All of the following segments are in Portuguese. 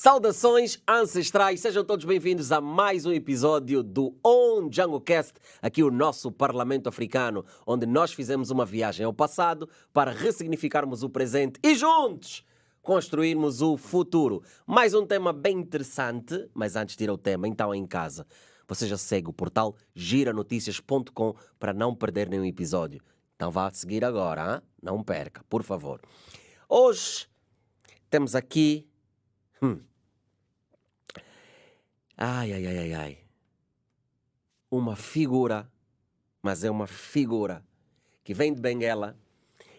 Saudações ancestrais, sejam todos bem-vindos a mais um episódio do On Django Cast, aqui o nosso Parlamento Africano, onde nós fizemos uma viagem ao passado para ressignificarmos o presente e juntos construirmos o futuro. Mais um tema bem interessante, mas antes de ir ao tema, então em casa, você já segue o portal giranoticias.com para não perder nenhum episódio. Então vá seguir agora, hein? Não perca, por favor. Hoje temos aqui... Ai. Uma figura, mas é uma figura que vem de Benguela.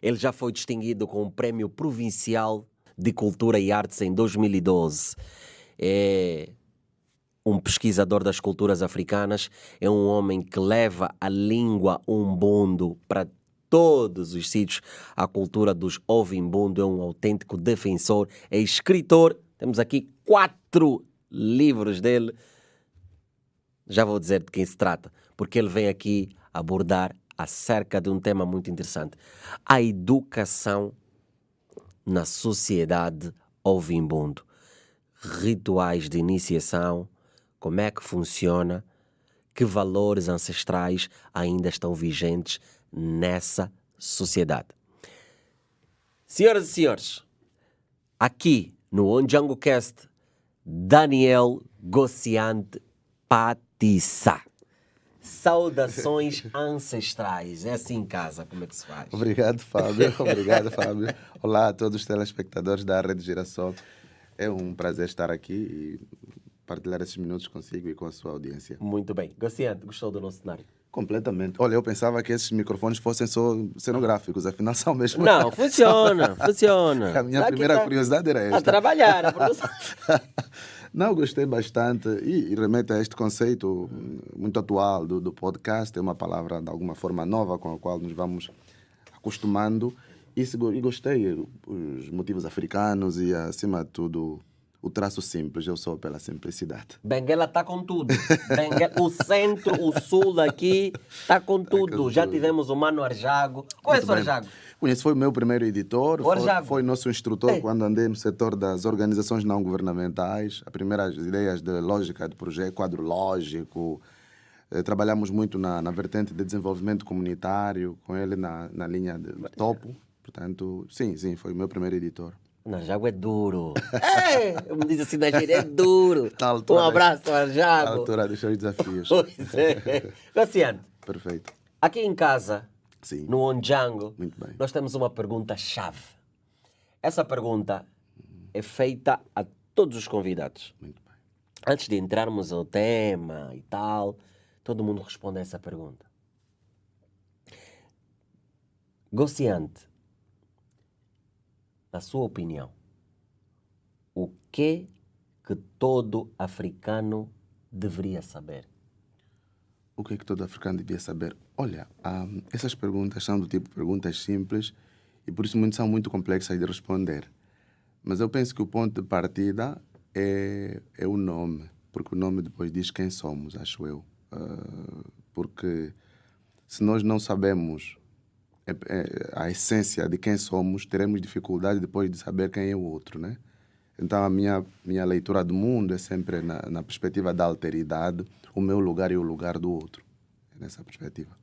Ele já foi distinguido com o Prémio Provincial de Cultura e Artes em 2012. É um pesquisador das culturas africanas, é um homem que leva a língua umbundo para todos os sítios. A cultura dos Ovimbundo, é um autêntico defensor, é escritor. Temos aqui 4 livros dele. Já vou dizer de quem se trata, porque ele vem aqui abordar acerca de um tema muito interessante: a educação na sociedade Ovimbundo. Rituais de iniciação, como é que funciona, que valores ancestrais ainda estão vigentes nessa sociedade. Senhoras e senhores, aqui no On Django Cast, Daniel Gociante Patissa. Saudações ancestrais. É assim em casa, como é que se faz? Obrigado, Fábio. Obrigado, Fábio. Olá a todos os telespectadores da Rede Girassol. É um prazer estar aqui e partilhar esses minutos consigo e com a sua audiência. Muito bem. Gociante, gostou do nosso cenário? Completamente. Olha, eu pensava que esses microfones fossem só cenográficos, afinal são mesmo. Não, funciona. A minha primeira curiosidade era esta. A trabalhar, a produção. Não, gostei bastante e remete a este conceito muito atual do podcast. É uma palavra de alguma forma nova com a qual nos vamos acostumando e gostei os motivos africanos e, acima de tudo, o traço simples. Eu sou pela simplicidade. Benguela está com tudo. O centro, o sul daqui está com tudo. Já tivemos o Mano Arjago. Conhece o Arjago? Conheço, foi o meu primeiro editor, Arjago foi nosso instrutor quando andei no setor das organizações não governamentais. As primeiras ideias de lógica de projeto, quadro lógico. Trabalhamos muito na vertente de desenvolvimento comunitário, com ele na linha de topo. Portanto, sim, foi o meu primeiro editor. Arjago é duro. Me diz assim, na gíria, é duro. Um abraço, Arjago. À altura dos seus desafios. Pois é. Luciano. Perfeito. Aqui em casa, sim, no On Django, muito bem, nós temos uma pergunta-chave. Essa pergunta é feita a todos os convidados. Muito bem. Antes de entrarmos ao tema e tal, todo mundo responde a essa pergunta. Gociante, na sua opinião, o que todo africano deveria saber? O que todo africano devia saber? Olha, essas perguntas são do tipo perguntas simples e por isso são muito complexas de responder. Mas eu penso que o ponto de partida é o nome, porque o nome depois diz quem somos, acho eu. Porque se nós não sabemos a essência de quem somos, teremos dificuldade depois de saber quem é o outro, né? Então a minha leitura do mundo é sempre na perspectiva da alteridade, o meu lugar e o lugar do outro. É nessa perspectiva.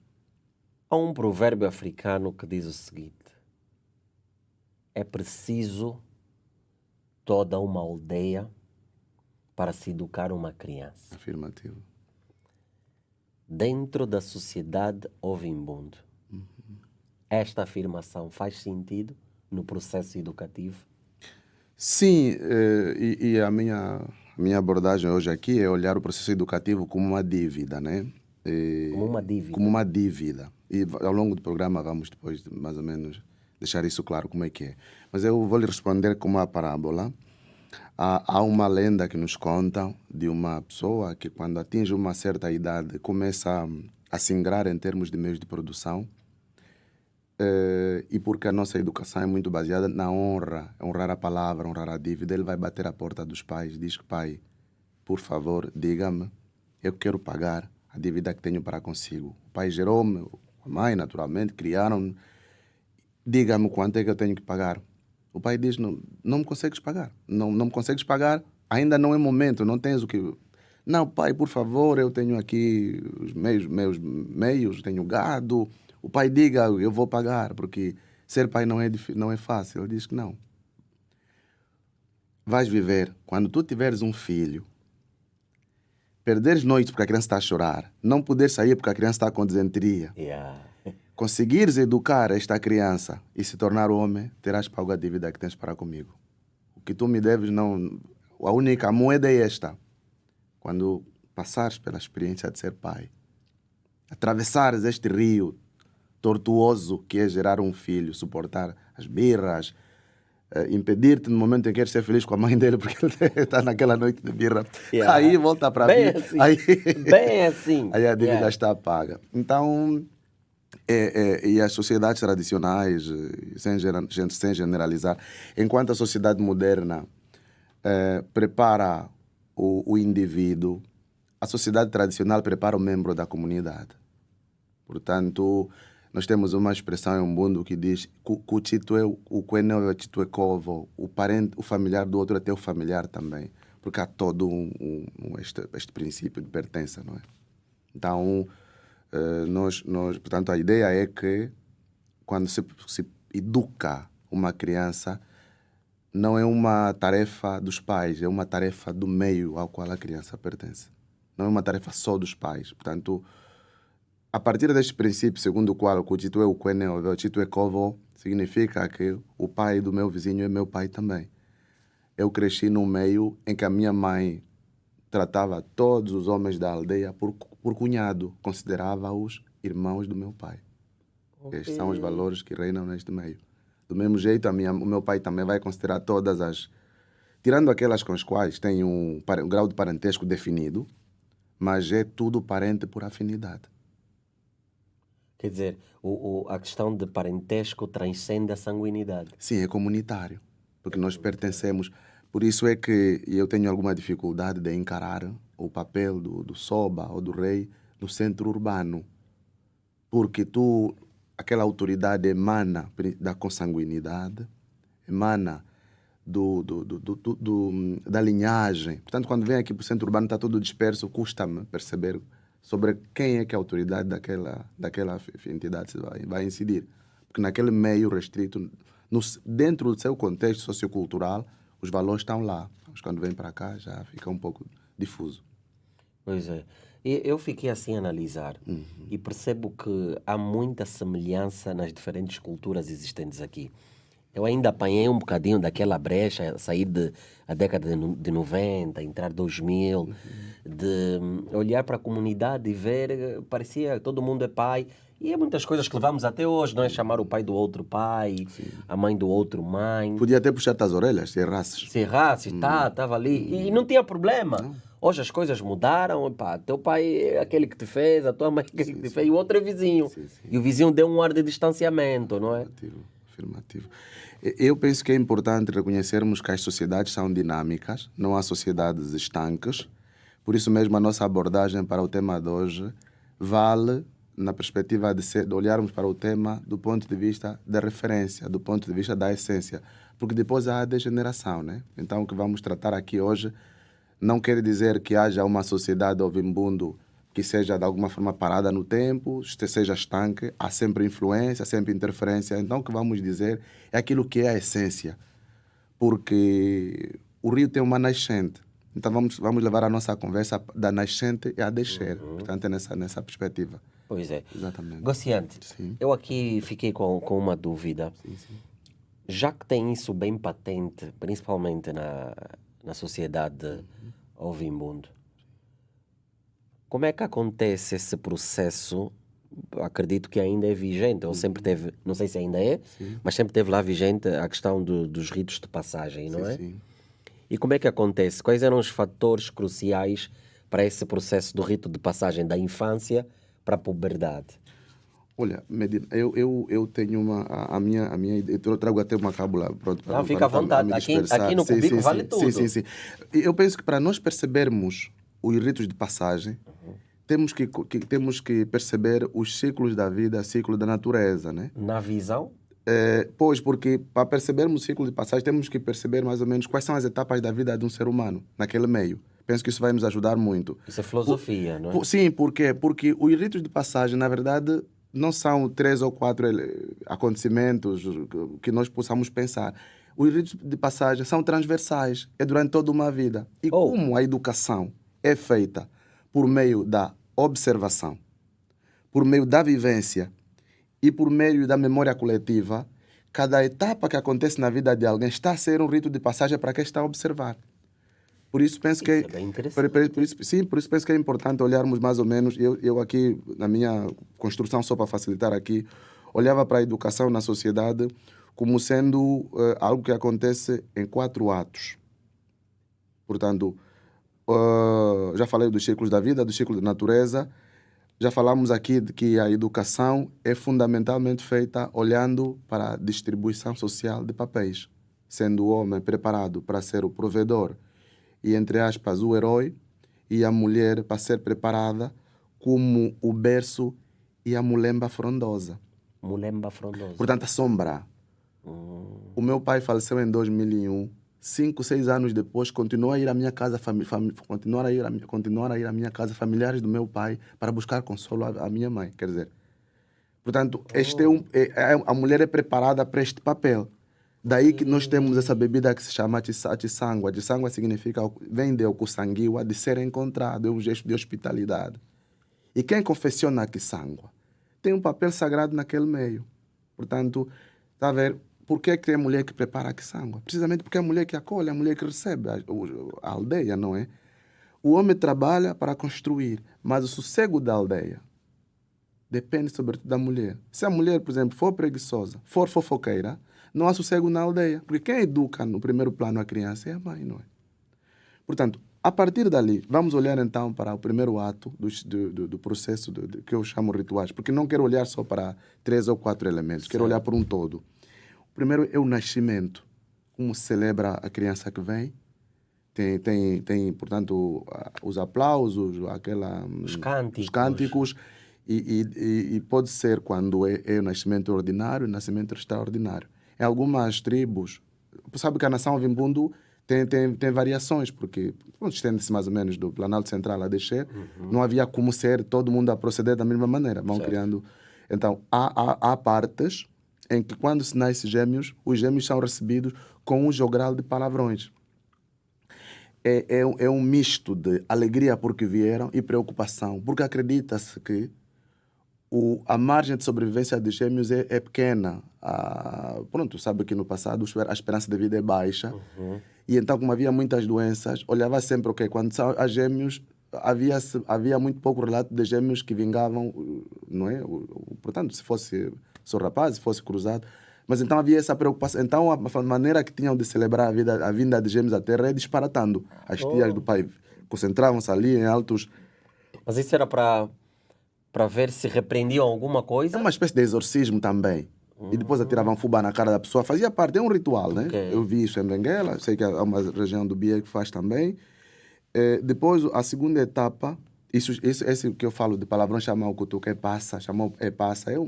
Há um provérbio africano que diz o seguinte: é preciso toda uma aldeia para se educar uma criança. Afirmativo. Dentro da sociedade Ovimbundo, esta afirmação faz sentido no processo educativo? Sim, e a minha abordagem hoje aqui é olhar o processo educativo como uma dívida, né? Como uma dívida? Como uma dívida. E ao longo do programa vamos depois, mais ou menos, deixar isso claro como é que é. Mas eu vou lhe responder com uma parábola. Há uma lenda que nos conta de uma pessoa que, quando atinge uma certa idade, começa a se ingrar em termos de meios de produção. E porque a nossa educação é muito baseada na honra, honrar a palavra, honrar a dívida, ele vai bater à porta dos pais e diz: pai, por favor, diga-me, eu quero pagar a dívida que tenho para consigo. O pai gerou-me, a mãe, naturalmente, criaram-me. Diga-me quanto é que eu tenho que pagar. O pai diz: não me consegues pagar. Não me consegues pagar, Ainda não é momento, não tens o que... Não, pai, por favor, eu tenho aqui os meus meios, tenho gado. O pai diga, eu vou pagar, porque ser pai não é fácil. Ele diz que não. Vais viver, quando tu tiveres um filho, perderes noite porque a criança está a chorar, não poder sair porque a criança está com disenteria, conseguires educar esta criança e se tornar homem, terás pago a dívida que tens para comigo. O que tu me deves, não... A única moeda é esta. Quando passares pela experiência de ser pai, atravessares este rio tortuoso que é gerar um filho, suportar as birras, impedir-te no momento em que queres ser feliz com a mãe dele porque ele está naquela noite de birra. Aí volta para mim. Assim. Bem assim. Aí a dívida está paga. Então, e as sociedades tradicionais, sem generalizar, enquanto a sociedade moderna prepara o indivíduo, a sociedade tradicional prepara o membro da comunidade. Portanto, nós temos uma expressão em Umbundo que diz o familiar do outro é teu familiar também, porque há todo este princípio de pertença, não é? Então, portanto, a ideia é que quando se educa uma criança, não é uma tarefa dos pais, é uma tarefa do meio ao qual a criança pertence. Não é uma tarefa só dos pais. Portanto, a partir deste princípio, segundo o qual significa que o pai do meu vizinho é meu pai também. Eu cresci num meio em que a minha mãe tratava todos os homens da aldeia por cunhado, considerava-os irmãos do meu pai. Okay. Estes são os valores que reinam neste meio. Do mesmo jeito, o meu pai também vai considerar todas as... Tirando aquelas com as quais tem um grau de parentesco definido, mas é tudo parente por afinidade. Quer dizer, a questão de parentesco transcende a sanguinidade. Sim, é comunitário, porque nós pertencemos. Por isso é que eu tenho alguma dificuldade de encarar o papel do Soba ou do rei no centro urbano, porque aquela autoridade emana da consanguinidade, emana da linhagem. Portanto, quando vem aqui para o centro urbano, está todo disperso, custa-me perceber sobre quem é que a autoridade daquela entidade vai incidir. Porque naquele meio restrito, dentro do seu contexto sociocultural, os valores estão lá. Mas quando vem para cá, já fica um pouco difuso. Pois é. Eu fiquei assim a analisar e percebo que há muita semelhança nas diferentes culturas existentes aqui. Eu ainda apanhei um bocadinho daquela brecha, sair da década de 90, entrar 2000, de olhar para a comunidade e ver, parecia que todo mundo é pai. E é muitas coisas que levamos até hoje, não é? Chamar o pai do outro pai, a mãe do outro mãe. Podia até puxar-te as orelhas, se errasses. Se errasses, estava ali. E não tinha problema. Hoje as coisas mudaram, pá, teu pai é aquele que te fez, a tua mãe é aquele que te fez, e o outro é vizinho. E o vizinho deu um ar de distanciamento, não é? Afirmativo. Eu penso que é importante reconhecermos que as sociedades são dinâmicas, não há sociedades estanques. Por isso mesmo a nossa abordagem para o tema de hoje vale na perspectiva de olharmos para o tema do ponto de vista da referência, do ponto de vista da essência. Porque depois há a degeneração, né? Então o que vamos tratar aqui hoje não quer dizer que haja uma sociedade Ovimbundo que seja de alguma forma parada no tempo, seja estanque, há sempre influência, sempre interferência. Então o que vamos dizer é aquilo que é a essência. Porque o rio tem uma nascente. Então vamos levar a nossa conversa da nascente e a descer. Portanto é nessa perspectiva. Pois é. Exatamente. Gociante, eu aqui fiquei com uma dúvida. Sim. Já que tem isso bem patente, principalmente na sociedade Ovimbundo, como é que acontece esse processo? Acredito que ainda é vigente, ou sempre teve, não sei se ainda é, mas sempre teve lá vigente a questão dos ritos de passagem, não é? Sim. E como é que acontece? Quais eram os fatores cruciais para esse processo do rito de passagem da infância para a puberdade? Olha, Medina, eu tenho a minha eu trago até uma cábula pronto para... Não, fica à vontade, aqui no Cubico vale tudo. Sim. Eu penso que para nós percebermos os ritos de passagem, temos que perceber os ciclos da vida, ciclo da natureza, né? Na visão? Pois, porque para percebermos o ciclo de passagem, temos que perceber mais ou menos quais são as etapas da vida de um ser humano naquele meio. Penso que isso vai nos ajudar muito. Isso é filosofia, não é? Sim, por quê? Porque os ritos de passagem, na verdade, não são 3 ou 4 acontecimentos que nós possamos pensar. Os ritos de passagem são transversais, é durante toda uma vida. E como a educação é feita por meio da observação, por meio da vivência e por meio da memória coletiva, cada etapa que acontece na vida de alguém está a ser um rito de passagem para quem está a observar. Por isso penso que Isso é bem interessante. por isso penso que é importante olharmos mais ou menos. Eu aqui, na minha construção, só para facilitar aqui, olhava para a educação na sociedade como sendo algo que acontece em 4 atos. Portanto, já falei dos ciclos da vida, do ciclo da natureza. Já falamos aqui de que a educação é fundamentalmente feita olhando para a distribuição social de papéis, sendo o homem preparado para ser o provedor e, entre aspas, o herói, e a mulher para ser preparada como o berço e a mulemba frondosa. Mulemba frondosa. Portanto, a sombra. O meu pai faleceu em 2001. 5, 6 anos depois, continuou a ir à minha casa, continuar a ir à minha casa, familiares do meu pai, para buscar consolo à minha mãe. Quer dizer, portanto, a mulher é preparada para este papel. Daí que nós temos essa bebida que se chama atiçangua. Atiçangua significa, vem de okusangiwa, de ser encontrado, é um gesto de hospitalidade. E quem confecciona a atiçangua tem um papel sagrado naquele meio. Portanto, está a ver, por que é a mulher que prepara a quiçangua? Precisamente porque é a mulher que acolhe, a mulher que recebe a aldeia, não é? O homem trabalha para construir, mas o sossego da aldeia depende sobretudo da mulher. Se a mulher, por exemplo, for preguiçosa, for fofoqueira, não há sossego na aldeia. Porque quem educa no primeiro plano a criança é a mãe, não é? Portanto, a partir dali, vamos olhar então para o primeiro ato do processo que eu chamo rituais, porque não quero olhar só para 3 ou 4 elementos, quero olhar para um todo. O primeiro é o nascimento, como se celebra a criança que vem. Tem portanto, os aplausos, os cânticos e pode ser quando é o nascimento ordinário, o nascimento extraordinário. Em algumas tribos, sabe que a nação Vimbundo tem variações, porque estende-se mais ou menos do Planalto Central a descer, não havia como ser todo mundo a proceder da mesma maneira, vão criando. Então, há partes em que quando se nasce gêmeos, os gêmeos são recebidos com um jogral de palavrões. É um misto de alegria porque vieram e preocupação, porque acredita-se que a margem de sobrevivência de gêmeos é pequena. Pronto, sabe que no passado a esperança de vida é baixa. E então, como havia muitas doenças, olhava sempre, quando são a gêmeos, havia muito pouco relato de gêmeos que vingavam, não é? Portanto, se fosse só rapaz, se fosse cruzado. Mas então havia essa preocupação. Então, a maneira que tinham de celebrar a vinda de gêmeos à Terra é disparatando. As tias do pai concentravam-se ali em altos... Mas isso era para ver se repreendiam alguma coisa? É uma espécie de exorcismo também. E depois atiravam fubá na cara da pessoa. Fazia parte, é um ritual, né? Eu vi isso em Benguela, sei que há uma região do Bia que faz também. Depois, a segunda etapa, esse que eu falo de palavrão, chamam o cutuca, passa,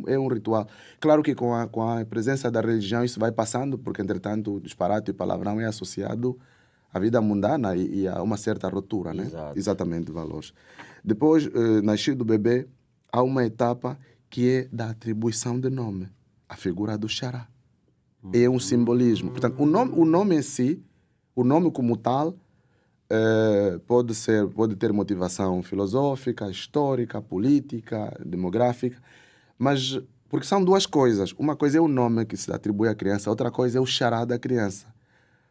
é um ritual. Claro que com a presença da religião isso vai passando, porque entretanto o disparate e o palavrão é associado à vida mundana e a uma certa rotura, né? Exato. Exatamente, valores. Depois, nascido o bebê, há uma etapa que é da atribuição de nome. A figura do xará. É um simbolismo. Portanto, o nome em si, o nome como tal, pode ter motivação filosófica, histórica, política, demográfica, mas porque são duas coisas. Uma coisa é o nome que se atribui à criança, outra coisa é o xará da criança.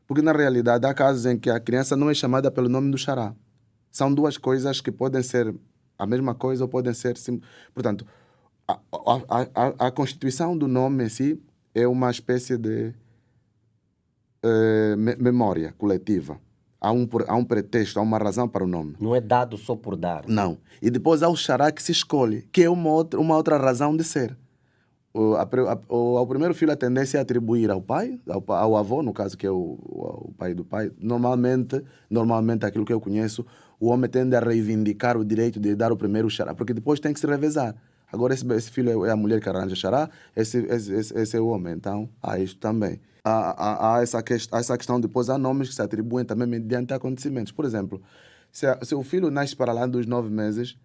Porque, na realidade, há casos em que a criança não é chamada pelo nome do xará. São duas coisas que podem ser a mesma coisa ou podem ser... Portanto, a constituição do nome em si é uma espécie de memória coletiva. Há um pretexto, há uma razão para o nome. Não é dado só por dar. Não. E depois há o xará que se escolhe, que é uma outra razão de ser. Ao primeiro filho a tendência é atribuir ao pai, ao avô, no caso que é o pai do pai. Normalmente, aquilo que eu conheço, o homem tende a reivindicar o direito de dar o primeiro xará, porque depois tem que se revezar. Agora esse filho é a mulher que arranja xará, esse é o homem. Então, há isto também. Há essa questão, depois há nomes que se atribuem também mediante acontecimentos. Por exemplo, se o filho nasce para lá dos 9 meses,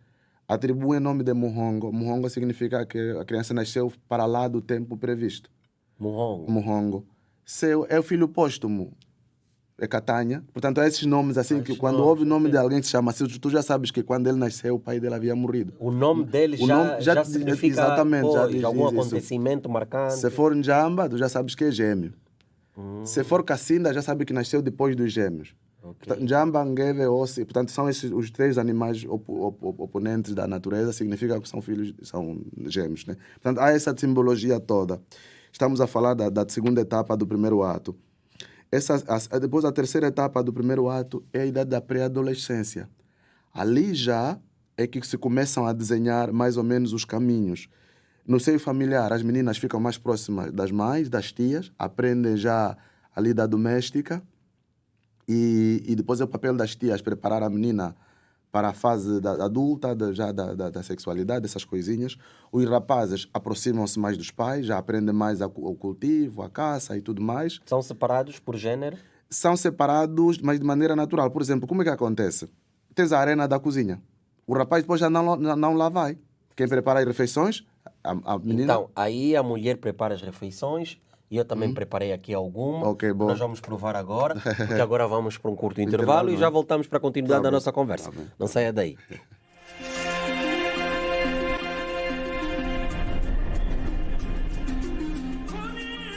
atribuem o nome de Muhongo. Muhongo significa que a criança nasceu para lá do tempo previsto. Muhongo. Muhongo. Se é o filho póstumo, é Catanha. Portanto, há esses nomes assim, que quando nomes, ouve o nome de alguém que se chama assim, tu já sabes que quando ele nasceu, o pai dele havia morrido. O nome dele O nome já significa exatamente, já pois, diz algum isso. acontecimento marcante. Se for Njamba, tu já sabes que é gêmeo. Se for Cacinda, já sabe que nasceu depois dos gêmeos. Okay. Njamba, Ngeve, Ossi, portanto, são esses os 3 animais oponentes da natureza, significa que são filhos, são gêmeos, né? Portanto, há essa simbologia toda. Estamos a falar da segunda etapa do primeiro ato. Depois, a terceira etapa do primeiro ato é a idade da pré-adolescência. Ali já é que se começam a desenhar mais ou menos os caminhos. No seio familiar, as meninas ficam mais próximas das mães, das tias, aprendem já a lida doméstica e depois é o papel das tias preparar a menina para a fase adulta, da sexualidade, essas coisinhas. Os rapazes aproximam-se mais dos pais, já aprendem mais o cultivo, a caça e tudo mais. São separados por género? São separados, mas de maneira natural. Por exemplo, como é que acontece? Tens a arena da cozinha. O rapaz depois já não lá vai. Quem prepara as refeições, a menina... Então, aí a mulher prepara as refeições e eu também preparei aqui alguma. Ok, bom. Nós vamos provar agora, porque agora vamos para um curto intervalo e já voltamos para a continuidade da nossa conversa. Não saia daí.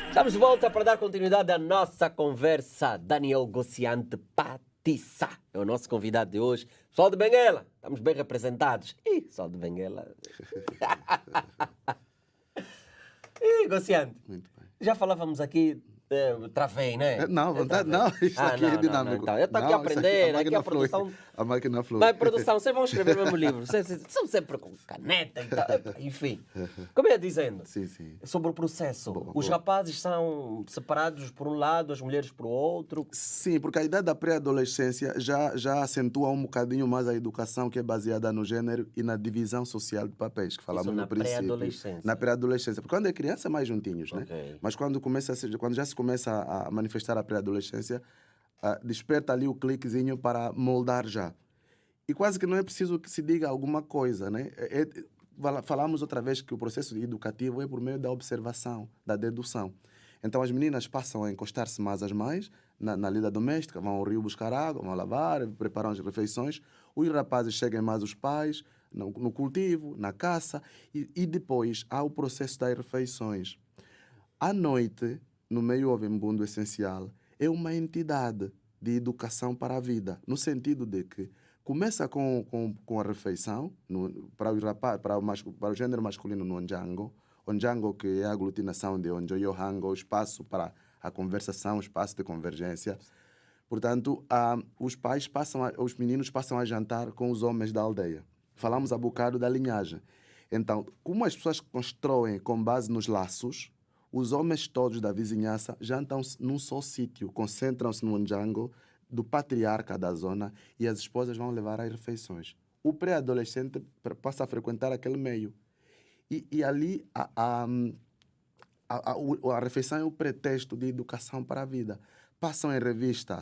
Estamos de volta para dar continuidade à nossa conversa. Daniel Gociante Patissa é o nosso convidado de hoje. Pessoal de Benguela, estamos bem representados. Ih, pessoal de Benguela. Ih, Gociante. Muito bem. Já falávamos aqui, travei, né? Não, vontade não. Isto aqui é dinâmico. Então, eu estou aqui a aprender, aqui a produção... A máquina flui. Vai, produção, vocês vão escrever o mesmo livro. Vocês são sempre com caneta e tal. Enfim, como eu ia dizendo, Sim, sim. sobre o processo. Os boa. rapazes são separados por um lado, as mulheres por outro. Sim, porque a idade da pré-adolescência já acentua um bocadinho mais a educação que é baseada no gênero e na divisão social de papéis, que falamos Isso na no princípio. pré-adolescência. Na pré-adolescência. Porque quando é criança é mais juntinhos, né? Ok. Mas quando já se começa a manifestar a pré-adolescência, desperta ali o cliquezinho para moldar já. E quase que não é preciso que se diga alguma coisa, né? Falamos outra vez que o processo educativo é por meio da observação, da dedução. Então as meninas passam a encostar-se mais às mães na lida doméstica, vão ao rio buscar água, vão lavar, preparam as refeições. Os rapazes seguem mais os pais no cultivo, na caça e depois há o processo das refeições. À noite, no meio ovembundo essencial, é uma entidade de educação para a vida, no sentido de que começa com a refeição, para o gênero masculino no Onjango. Onjango, que é a aglutinação de Onjo e Ohango, o espaço para a conversação, o espaço de convergência. Portanto, os meninos passam a jantar com os homens da aldeia. Falamos há bocado da linhagem. Então, como as pessoas constroem com base nos laços, os homens todos da vizinhança jantam num só sítio, concentram-se no Onjango do patriarca da zona e as esposas vão levar as refeições. O pré-adolescente passa a frequentar aquele meio. E ali a refeição é o pretexto de educação para a vida. Passam em revista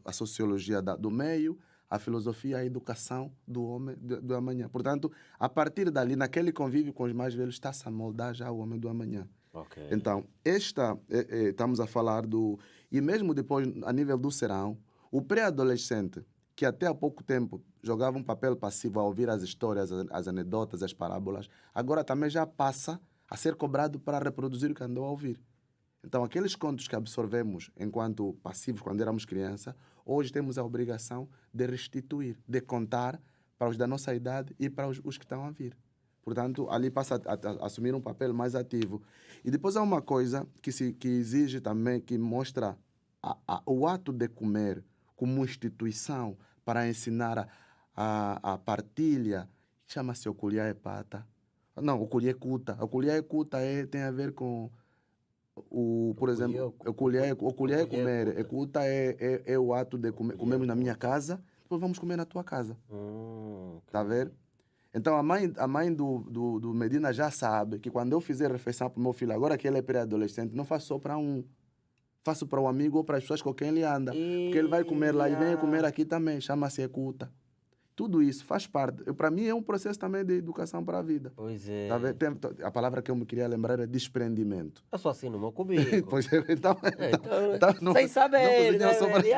a sociologia do meio, a filosofia, a educação do homem do amanhã. Portanto, a partir dali, naquele convívio com os mais velhos, está-se a moldar já o homem do amanhã. Okay. Então, estamos a falar do... E mesmo depois, a nível do serão, o pré-adolescente, que até há pouco tempo jogava um papel passivo a ouvir as histórias, as anedotas, as parábolas, agora também já passa a ser cobrado para reproduzir o que andou a ouvir. Então, aqueles contos que absorvemos enquanto passivos quando éramos criança, hoje temos a obrigação de restituir, de contar para os da nossa idade e para os que estão a vir. Portanto, ali passa a assumir um papel mais ativo. E depois há uma coisa que exige também, que mostra o ato de comer como instituição para ensinar a partilha, chama-se o colher e pata. Não, o colher cuta. O colher cuta tem a ver com, por exemplo, o colher é comer. O cuta é o ato de comer. Comemos na minha casa, depois vamos comer na tua casa. Está a ver? Então a mãe do Medina já sabe que quando eu fizer refeição para o meu filho, agora que ele é pré-adolescente, não faço só para um. Faço para o amigo ou para as pessoas com quem ele anda. Porque ele vai comer lá e vem comer aqui também. Chama-se escuta. Tudo isso faz parte. Para mim é um processo também de educação para a vida. Pois é. Tá vendo? A palavra que eu me queria lembrar é desprendimento. Eu sou assim no meu cubículo. Pois é, então, Sem saber, cozinhou né, só para... velho?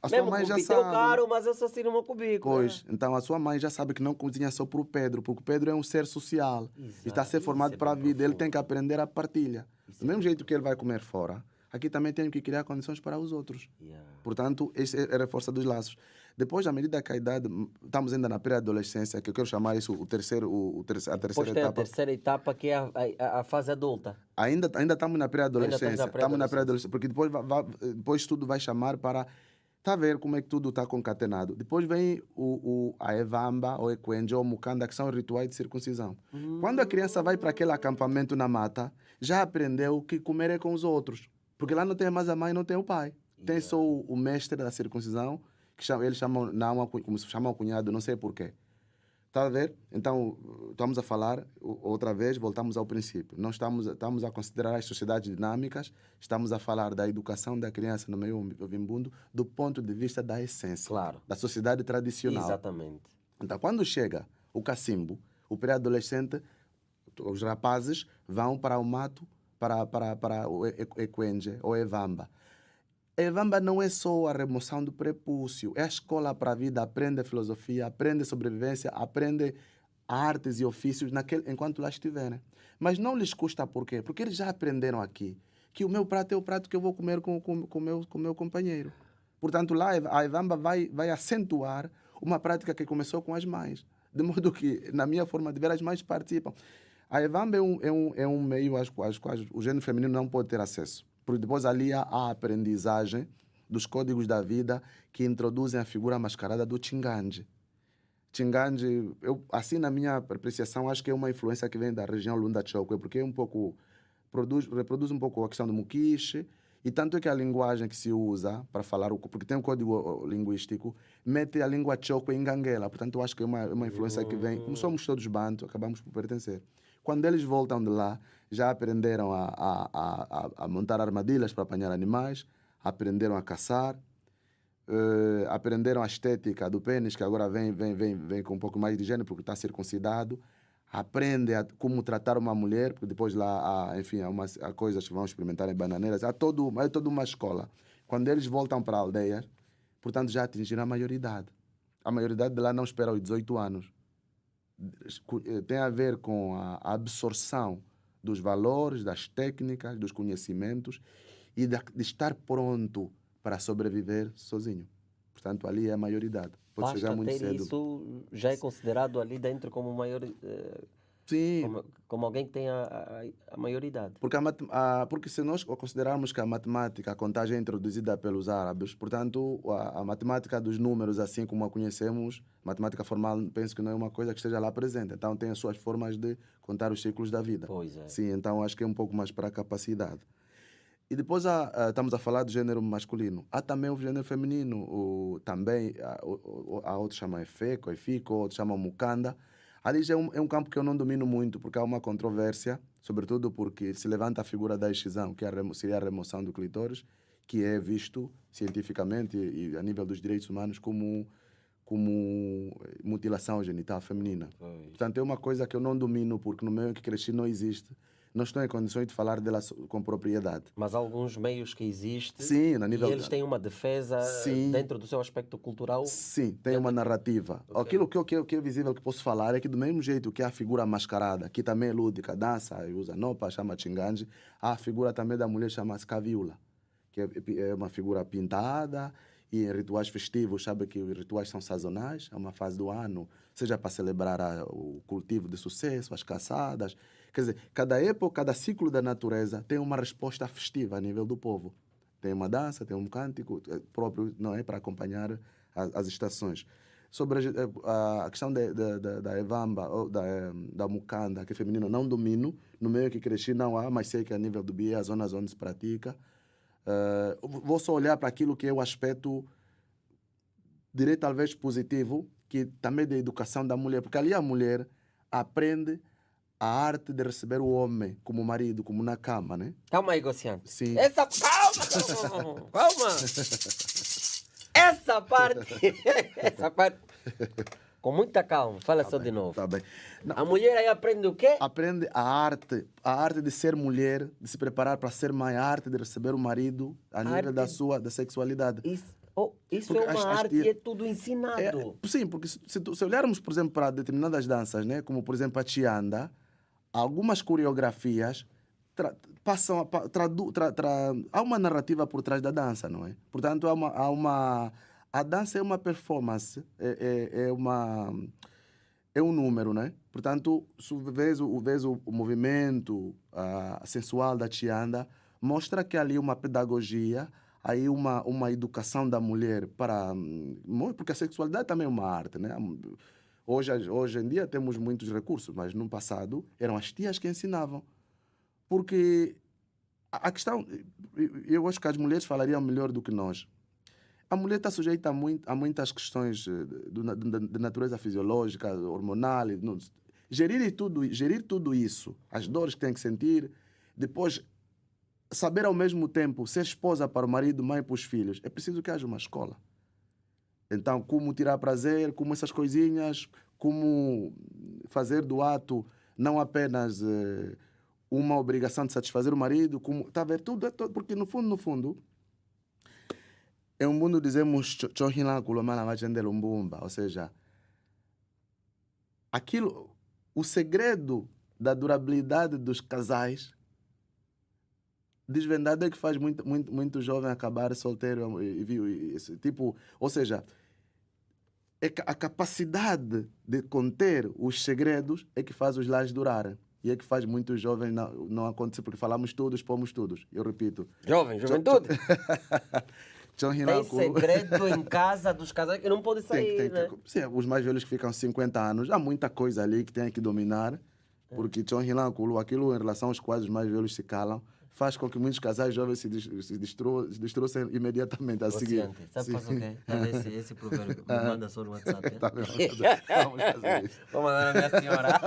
A sua Mesmo mãe com já piteu sabe. caro, mas eu sou assim no meu cubículo. Pois, então a sua mãe já sabe que não cozinha só para o Pedro, porque o Pedro é um ser social. Exato. E está a ser formado Isso é para a bem vida. Ele profundo. tem que aprender a partilha. Isso Do é mesmo bem jeito que ele vai comer fora, aqui também tem que criar condições para os outros. Yeah. Portanto, esse é a força dos laços. Depois, à medida que a idade, estamos ainda na pré-adolescência, que eu quero chamar isso a terceira Depois etapa. tem a terceira etapa, que é a fase adulta. Ainda estamos na pré-adolescência. Ainda estamos na pré-adolescência. Porque depois tudo vai chamar para... Está a ver como é que tudo está concatenado. Depois vem a Evamba, ou Equenge, ou Mukanda, que são rituais de circuncisão. Quando a criança vai para aquele acampamento na mata, já aprendeu que comer é com os outros. Porque lá não tem mais a mãe, não tem o pai. Tem só o mestre da circuncisão, que eles chamam, não, como se chama o cunhado, não sei porquê. Está a ver? Então, estamos a falar, outra vez, voltamos ao princípio. Nós estamos a considerar as sociedades dinâmicas, estamos a falar da educação da criança no meio ovimbundo do ponto de vista da essência, Claro. da sociedade tradicional. Exatamente. Então, quando chega o cacimbo, o pré-adolescente, os rapazes vão para o mato, para o Equenge ou Evamba. Evamba não é só a remoção do prepúcio, é a escola para a vida, aprende filosofia, aprende sobrevivência, aprende artes e ofícios enquanto lá estiverem. Mas não lhes custa por quê? Porque eles já aprenderam aqui que o meu prato é o prato que eu vou comer com o meu companheiro. Portanto, lá a Evamba vai acentuar uma prática que começou com as mães. De modo que, na minha forma de ver, as mães participam. A Evamba é um meio às quais o gênero feminino não pode ter acesso. Porque depois ali há a aprendizagem dos códigos da vida que introduzem a figura mascarada do Chinganji. Chinganji, assim na minha apreciação, acho que é uma influência que vem da região Lunda Chokwe, porque é um pouco, reproduz um pouco a questão do Mukishi, e tanto é que a linguagem que se usa para falar, porque tem um código linguístico, mete a língua Chokwe em Ganguela. Portanto, eu acho que é uma influência que vem, como somos todos banto, acabamos por pertencer. Quando eles voltam de lá, já aprenderam a montar armadilhas para apanhar animais, aprenderam a caçar, aprenderam a estética do pênis, que agora vem com um pouco mais de higiene, porque está circuncidado. Aprende como tratar uma mulher, porque depois lá há coisas que vão experimentar em bananeiras. É toda uma escola. Quando eles voltam para a aldeia, portanto, já atingiram a maioridade. A maioridade de lá não espera os 18 anos. Tem a ver com a absorção dos valores, das técnicas, dos conhecimentos e de estar pronto para sobreviver sozinho. Portanto, ali é a maioridade. Pode Basta chegar muito ter cedo. isso, já é considerado ali dentro como maior... Sim. Como alguém que tem a maioridade. Porque se nós considerarmos que a matemática, a contagem é introduzida pelos árabes, portanto, a matemática dos números, assim como a conhecemos, matemática formal, penso que não é uma coisa que esteja lá presente. Então, tem as suas formas de contar os ciclos da vida. Pois é. Sim, então acho que é um pouco mais para a capacidade. E depois estamos a falar do gênero masculino. Há também o gênero feminino. Também, há outros chamam Efiko, outros chamam Mukanda. Ali já é um campo que eu não domino muito, porque há uma controvérsia, sobretudo porque se levanta a figura da excisão, que seria a remoção do clitóris, que é visto cientificamente e a nível dos direitos humanos como mutilação genital feminina. Portanto, é uma coisa que eu não domino, porque no meio em que cresci não existe. Não estou em condições de falar dela com propriedade. Mas há alguns meios que existem. Sim, na nível... E eles têm uma defesa. Sim. Dentro do seu aspecto cultural. Sim, tem uma narrativa. Okay. Aquilo que é visível que posso falar é que do mesmo jeito que há a figura mascarada, que também é lúdica, dança, usa nopa, chama Chinganji, há a figura também da mulher chama-se Kaviula, que é uma figura pintada, e em rituais festivos, sabe que os rituais são sazonais, é uma fase do ano, seja para celebrar o cultivo de sucesso, as caçadas. Quer dizer, cada época, cada ciclo da natureza tem uma resposta festiva a nível do povo. Tem uma dança, tem um cântico próprio, não é, para acompanhar as estações. Sobre a questão da Evamba, ou da Mukanda, que é feminino, não domino. No meio que cresci não há, mas sei que a nível do BIE, as zonas onde se pratica. Vou só olhar para aquilo que é o aspecto, direi talvez positivo, que também da educação da mulher, porque ali a mulher aprende a arte de receber o homem como marido, como na cama, né? Calma aí, Gociante. Sim. Calma! Calma! Essa parte, com muita calma, fala só de novo. Tá bem. Não, A mulher aí aprende o quê? aprende a arte de ser mulher, de se preparar para ser mãe, a arte de receber o marido a nível da sexualidade. Isso Porque é uma arte e é tudo ensinado. Sim, porque se olharmos, por exemplo, para determinadas danças, né, como por exemplo a Chianda, algumas coreografias passam há uma narrativa por trás da dança, não é? Portanto, a dança é uma performance, é um número, né? Portanto, se vês o movimento sensual da Chianda, mostra que ali uma pedagogia, aí uma educação da mulher porque a sexualidade também é uma arte, né? Hoje em dia temos muitos recursos, mas no passado eram as tias que ensinavam. Porque a questão, eu acho que as mulheres falariam melhor do que nós. A mulher está sujeita a muitas questões de natureza fisiológica, hormonal. Gerir tudo isso, as dores que tem que sentir, depois saber ao mesmo tempo ser esposa para o marido, mãe para os filhos. É preciso que haja uma escola. Então, como tirar prazer, como essas coisinhas, como fazer do ato não apenas uma obrigação de satisfazer o marido, como tá a ver tudo, porque no fundo, é um mundo, dizemos, ou seja, o segredo da durabilidade dos casais desvendado é que faz muito jovem acabar solteiro tipo, ou seja, a capacidade de conter os segredos é que faz os lares durarem. E é que faz muitos jovens não acontecer, porque falamos todos, pomos todos. Eu repito. Juventude. Tem segredo em casa dos casais que não pode sair, né? Sim, os mais velhos que ficam 50 anos, há muita coisa ali que tem que dominar, porque aquilo em relação aos quais os mais velhos se calam, faz com que muitos casais jovens se destroçem imediatamente a seguir. Sabe fazer o quê? Sabe esse provérbio? Me manda só no WhatsApp. Tá bem, vamos fazer isso. Vou mandar na minha senhora.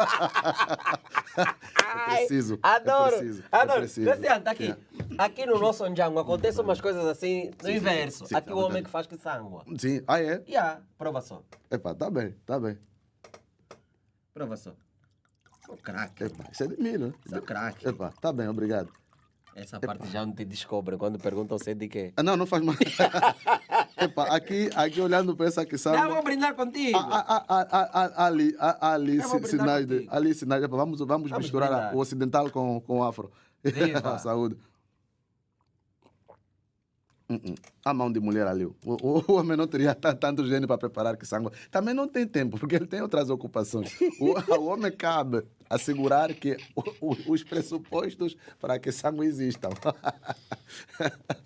É preciso. Adoro. Preciso. Tá aqui. Yeah. Aqui no nosso Ndjango acontecem umas coisas assim no inverso. Sim, aqui o homem que faz que sangua. Sim, é? Prova só. Epá, tá bem. Prova só. Sou craque. Epá, isso é de milho, né? Sou craque. Epá, tá bem, obrigado. Essa parte já não te descobre quando perguntam se é de quê. Não faz mal. Epá, aqui olhando para essa questão. Não, vou brindar contigo. Ali sinais de. Ali sinais de. Vamos misturar brindar. o ocidental com o afro. Viva. Saúde. A mão de mulher ali. O homem não teria tanto gênio para preparar que sangue. Também não tem tempo, porque ele tem outras ocupações. O homem cabe assegurar que os pressupostos para que sangue existam.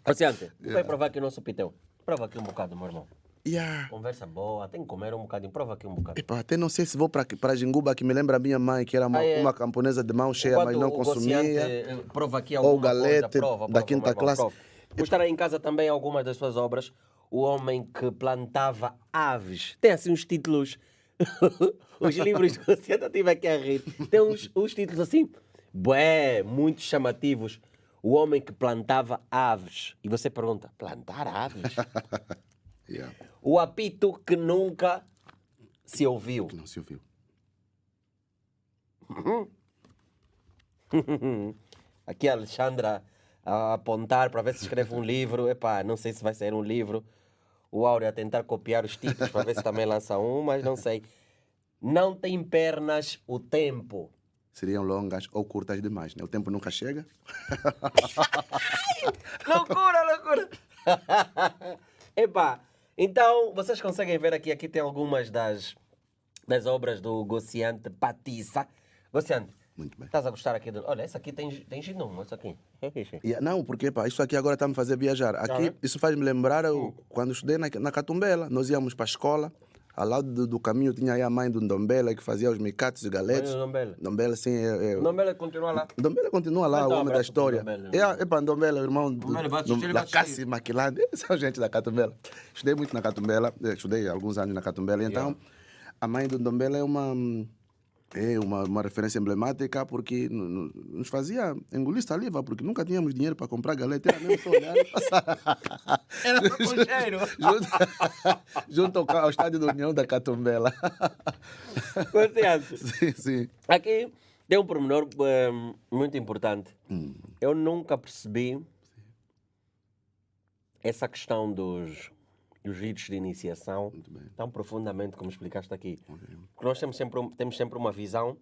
Oceante, vai provar aqui o nosso piteu. Prova aqui um bocado, meu irmão. Yeah. Conversa boa, tem que comer um bocadinho. Prova aqui um bocado. Epa, até não sei se vou para Jinguba, que me lembra a minha mãe, que era uma camponesa de mão cheia, mas não consumia. Prova aqui Ou alguma galete coisa. da quinta classe. Mostrarei em casa também algumas das suas obras. O homem que plantava aves. Tem assim uns títulos. Os livros que você ainda tive aqui a rir. Tem uns títulos assim, muito chamativos. O homem que plantava aves. E você pergunta, plantar aves? Yeah. O apito que nunca se ouviu. Que não se ouviu. Aqui a Alexandra a apontar para ver se escreve um livro. Epá, não sei se vai sair um livro. O Áureo a tentar copiar os títulos para ver se também lança um, mas não sei. Não tem pernas o tempo. Seriam longas ou curtas demais, né? O tempo nunca chega. Loucura! Epá, então vocês conseguem ver aqui tem algumas das obras do Gociante Patissa. Gociante, muito bem. Estás a gostar aqui do... Olha, essa aqui tem ginão, essa aqui. Não, porque isso aqui agora está a me fazer viajar. Aqui, isso faz-me lembrar quando estudei na Catumbela. Nós íamos para a escola. Ao lado do caminho tinha aí a mãe do Ndombela que fazia os micates e galetes. Ndombela, sim. Ndombela continua lá. Ndombela continua lá, o homem da história. Ndombela, o irmão da Cassi Maquilande. São gente da Catumbela. Estudei muito na Catumbela. Estudei alguns anos na Catumbela. Então, A mãe do Ndombele é uma referência emblemática porque nos fazia engolir saliva, porque nunca tínhamos dinheiro para comprar galeta, era mesmo só olhar e passar. Era só com cheiro. Junto ao estádio da União da Catumbela. Consciente. Sim, sim. Aqui tem um pormenor muito importante. Eu nunca percebi essa questão dos ritos de iniciação Muito bem. tão profundamente como explicaste aqui. Ok. Porque nós temos sempre uma visão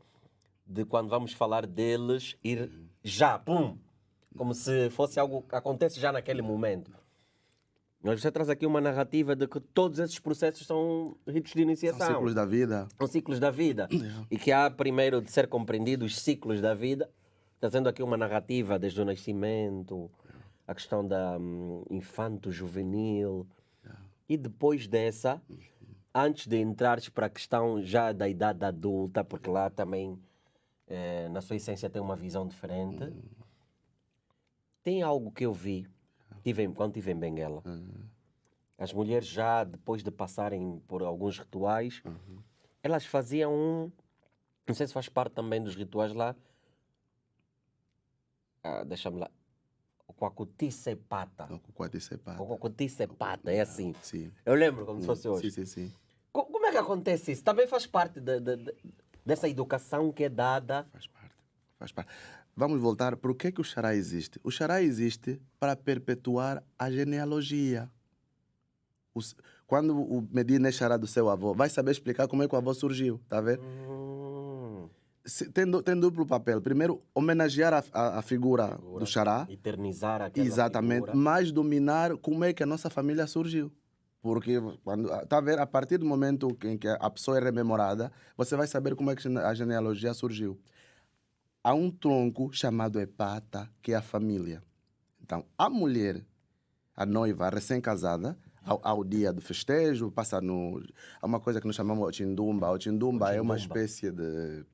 de quando vamos falar deles ir já, pum! Como se fosse algo que acontece já naquele momento. Mas você traz aqui uma narrativa de que todos esses processos são ritos de iniciação. São ciclos da vida. São ciclos da vida. E que há primeiro de ser compreendido os ciclos da vida, trazendo aqui uma narrativa desde o nascimento, a questão da infanto-juvenil. E depois dessa, antes de entrares para a questão já da idade adulta, porque lá também, na sua essência, tem uma visão diferente, tem algo que eu vi quando estive em Benguela. As mulheres já, depois de passarem por alguns rituais, elas faziam não sei se faz parte também dos rituais lá, deixa-me lá, o Quacuticepata. O Quacuticepata. O Quacuticepata, é assim. Sim. Eu lembro como se fosse hoje. Sim. Como é que acontece isso? Também faz parte dessa educação que é dada? Faz parte. Vamos voltar. Por que o Xará existe? O Xará existe para perpetuar a genealogia. Quando o Medina é Xará do seu avô, vai saber explicar como é que o avô surgiu, tá vendo? Tem duplo papel. Primeiro, homenagear a figura do Xará. Eternizar aquela Exatamente. figura. Mas dominar como é que a nossa família surgiu. Porque, tá vendo? A partir do momento em que a pessoa é rememorada, você vai saber como é que a genealogia surgiu. Há um tronco chamado Epata, que é a família. Então, a mulher, a noiva, a recém-casada, ao dia do festejo, passa há uma coisa que nós chamamos de Ochindumba. Ochindumba é uma espécie de...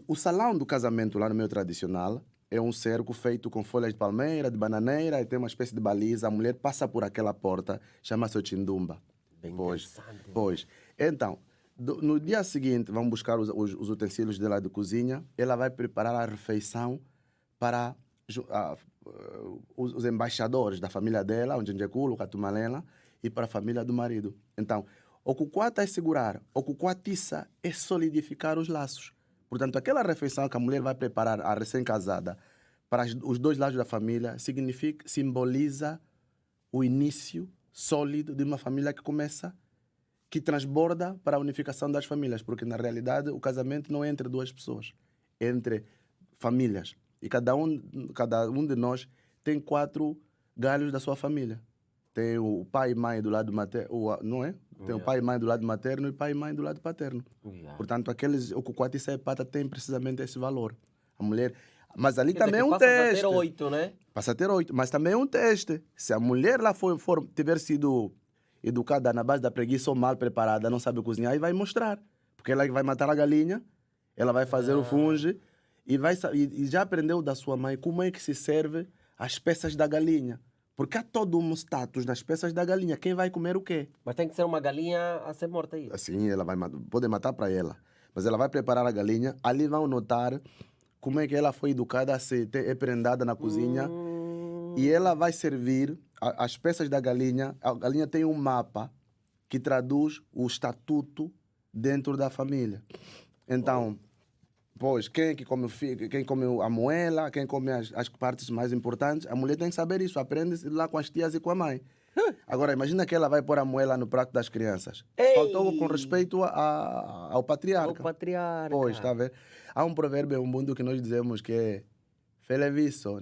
O salão do casamento lá no meio tradicional é um cerco feito com folhas de palmeira, de bananeira, e tem uma espécie de baliza. A mulher passa por aquela porta, chama-se Ochindumba. Bem interessante. Pois. Então, no dia seguinte, vamos buscar os utensílios dela de cozinha. Ela vai preparar a refeição para os embaixadores da família dela, o Njenjekulo, o Katumalena, e para a família do marido. Então, o Kukwata é segurar, o Kukwatissa é solidificar os laços. Portanto, aquela refeição que a mulher vai preparar, a recém-casada, para os dois lados da família, simboliza o início sólido de uma família que transborda para a unificação das famílias, porque na realidade o casamento não é entre duas pessoas, é entre famílias. E cada um de nós tem 4 galhos da sua família. Tem o pai e mãe do lado materno, não é? Tem o pai e mãe do lado materno e o pai e mãe do lado paterno. Portanto, o Kukwaticepata tem precisamente esse valor. A mulher... Mas ali também é um teste. Passa a ter 8, né? Passa a ter 8, mas também é um teste. Se a mulher lá tiver sido educada na base da preguiça ou mal preparada, não sabe cozinhar, e vai mostrar. Porque ela vai matar a galinha, ela vai fazer o funge, e já aprendeu da sua mãe como é que se serve as peças da galinha. Porque há todo um status das peças da galinha. Quem vai comer o quê? Mas tem que ser uma galinha a ser morta aí. Assim, ela vai pode matar para ela. Mas ela vai preparar a galinha. Ali vão notar como é que ela foi educada a ser prendada na cozinha. E ela vai servir as peças da galinha. A galinha tem um mapa que traduz o estatuto dentro da família. Então... Pois, quem come a moela, quem come as partes mais importantes, a mulher tem que saber isso, aprende lá com as tias e com a mãe. Agora, imagina que ela vai pôr a moela no prato das crianças. Ei! Faltou com respeito ao patriarca. O patriarca. Pois, está a ver? Há um provérbio em mundo que nós dizemos que é Feleviso,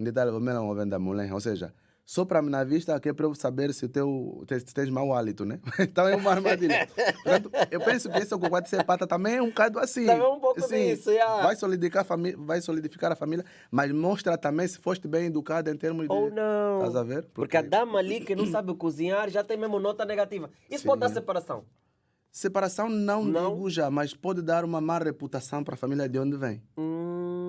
ou seja, sopra-me na vista que é para eu saber se tens mau hálito, né? Então é uma armadilha. Portanto, eu penso que esse Kukwaticepata também é um bocado assim. Também é um pouco disso, yeah. Vai solidificar a família, mas mostra também se foste bem educada em termos de... Ou não. Estás a ver? Porque a dama ali que não sabe cozinhar já tem mesmo nota negativa. Isso pode dar separação? Separação não digo já, mas pode dar uma má reputação para a família de onde vem.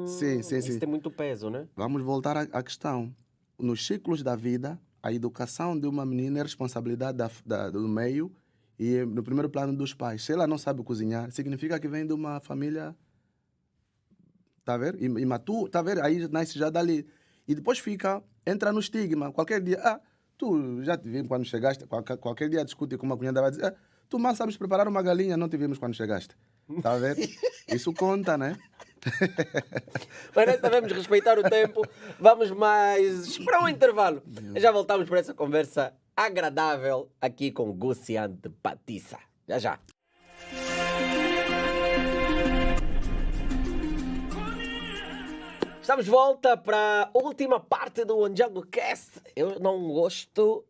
Sim. Isso tem muito peso, né? Vamos voltar à questão. Nos ciclos da vida, a educação de uma menina é responsabilidade do meio e no primeiro plano dos pais. Se ela não sabe cozinhar, significa que vem de uma família, tá a ver? Imaturo, tá a ver? Aí nasce já dali. E depois entra no estigma. Qualquer dia, tu já te vimos quando chegaste, qualquer dia discute com uma cunhada, vai dizer, tu mal sabes preparar uma galinha, não te vimos quando chegaste. Tá a ver? Isso conta, né? Mas nós devemos respeitar o tempo. Vamos mais para um intervalo. Já voltamos para essa conversa agradável aqui com Guciante Patissa. Já já. Estamos de volta para a última parte do Ondjango Cast. Eu não gosto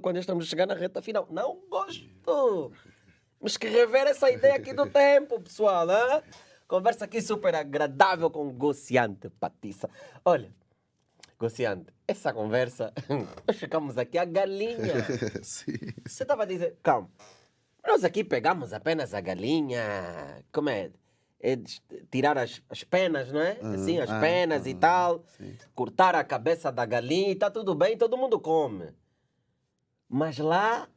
quando estamos a chegar na reta final. Não gosto. Mas que rever essa ideia aqui do tempo, pessoal. Hein? Conversa aqui super agradável com Guciante Patissa. Olha, Guciante, essa conversa, nós ficamos aqui a galinha. Sim. Você estava a dizer, calma, nós aqui pegamos apenas a galinha, como é? É tirar as penas, não é? Assim, as penas e tal, sim. cortar a cabeça da galinha e está tudo bem, todo mundo come. Mas lá,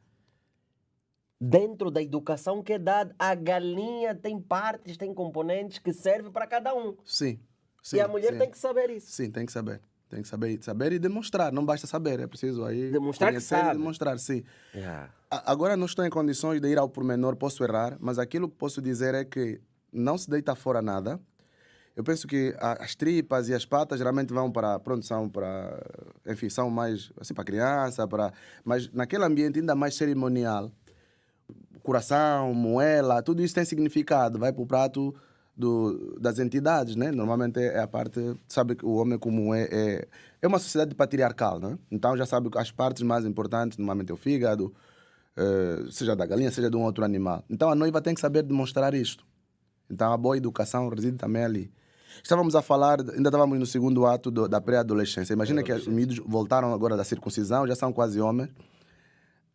dentro da educação que é dada, a galinha tem partes, tem componentes que servem para cada um. Sim. E a mulher tem que saber isso. Sim, tem que saber. Tem que saber e demonstrar. Não basta saber, é preciso aí Demonstrar que conhecer sabe. e demonstrar, sim. Yeah. Agora não estou em condições de ir ao pormenor, posso errar, mas aquilo que posso dizer é que não se deita fora nada. Eu penso que as tripas e as patas geralmente vão para, pronto, são para, enfim, são mais assim para criança, mas naquele ambiente ainda mais cerimonial, coração, moela, tudo isso tem significado, vai para o prato das entidades, né? Normalmente é a parte, sabe que o homem como é uma sociedade patriarcal, né? Então já sabe que as partes mais importantes, normalmente é o fígado, seja da galinha, seja de um outro animal. Então a noiva tem que saber demonstrar isto. Então a boa educação reside também ali. Estávamos a falar, ainda estávamos no segundo ato da pré-adolescência. Imagina que os miúdos voltaram agora da circuncisão, já são quase homens.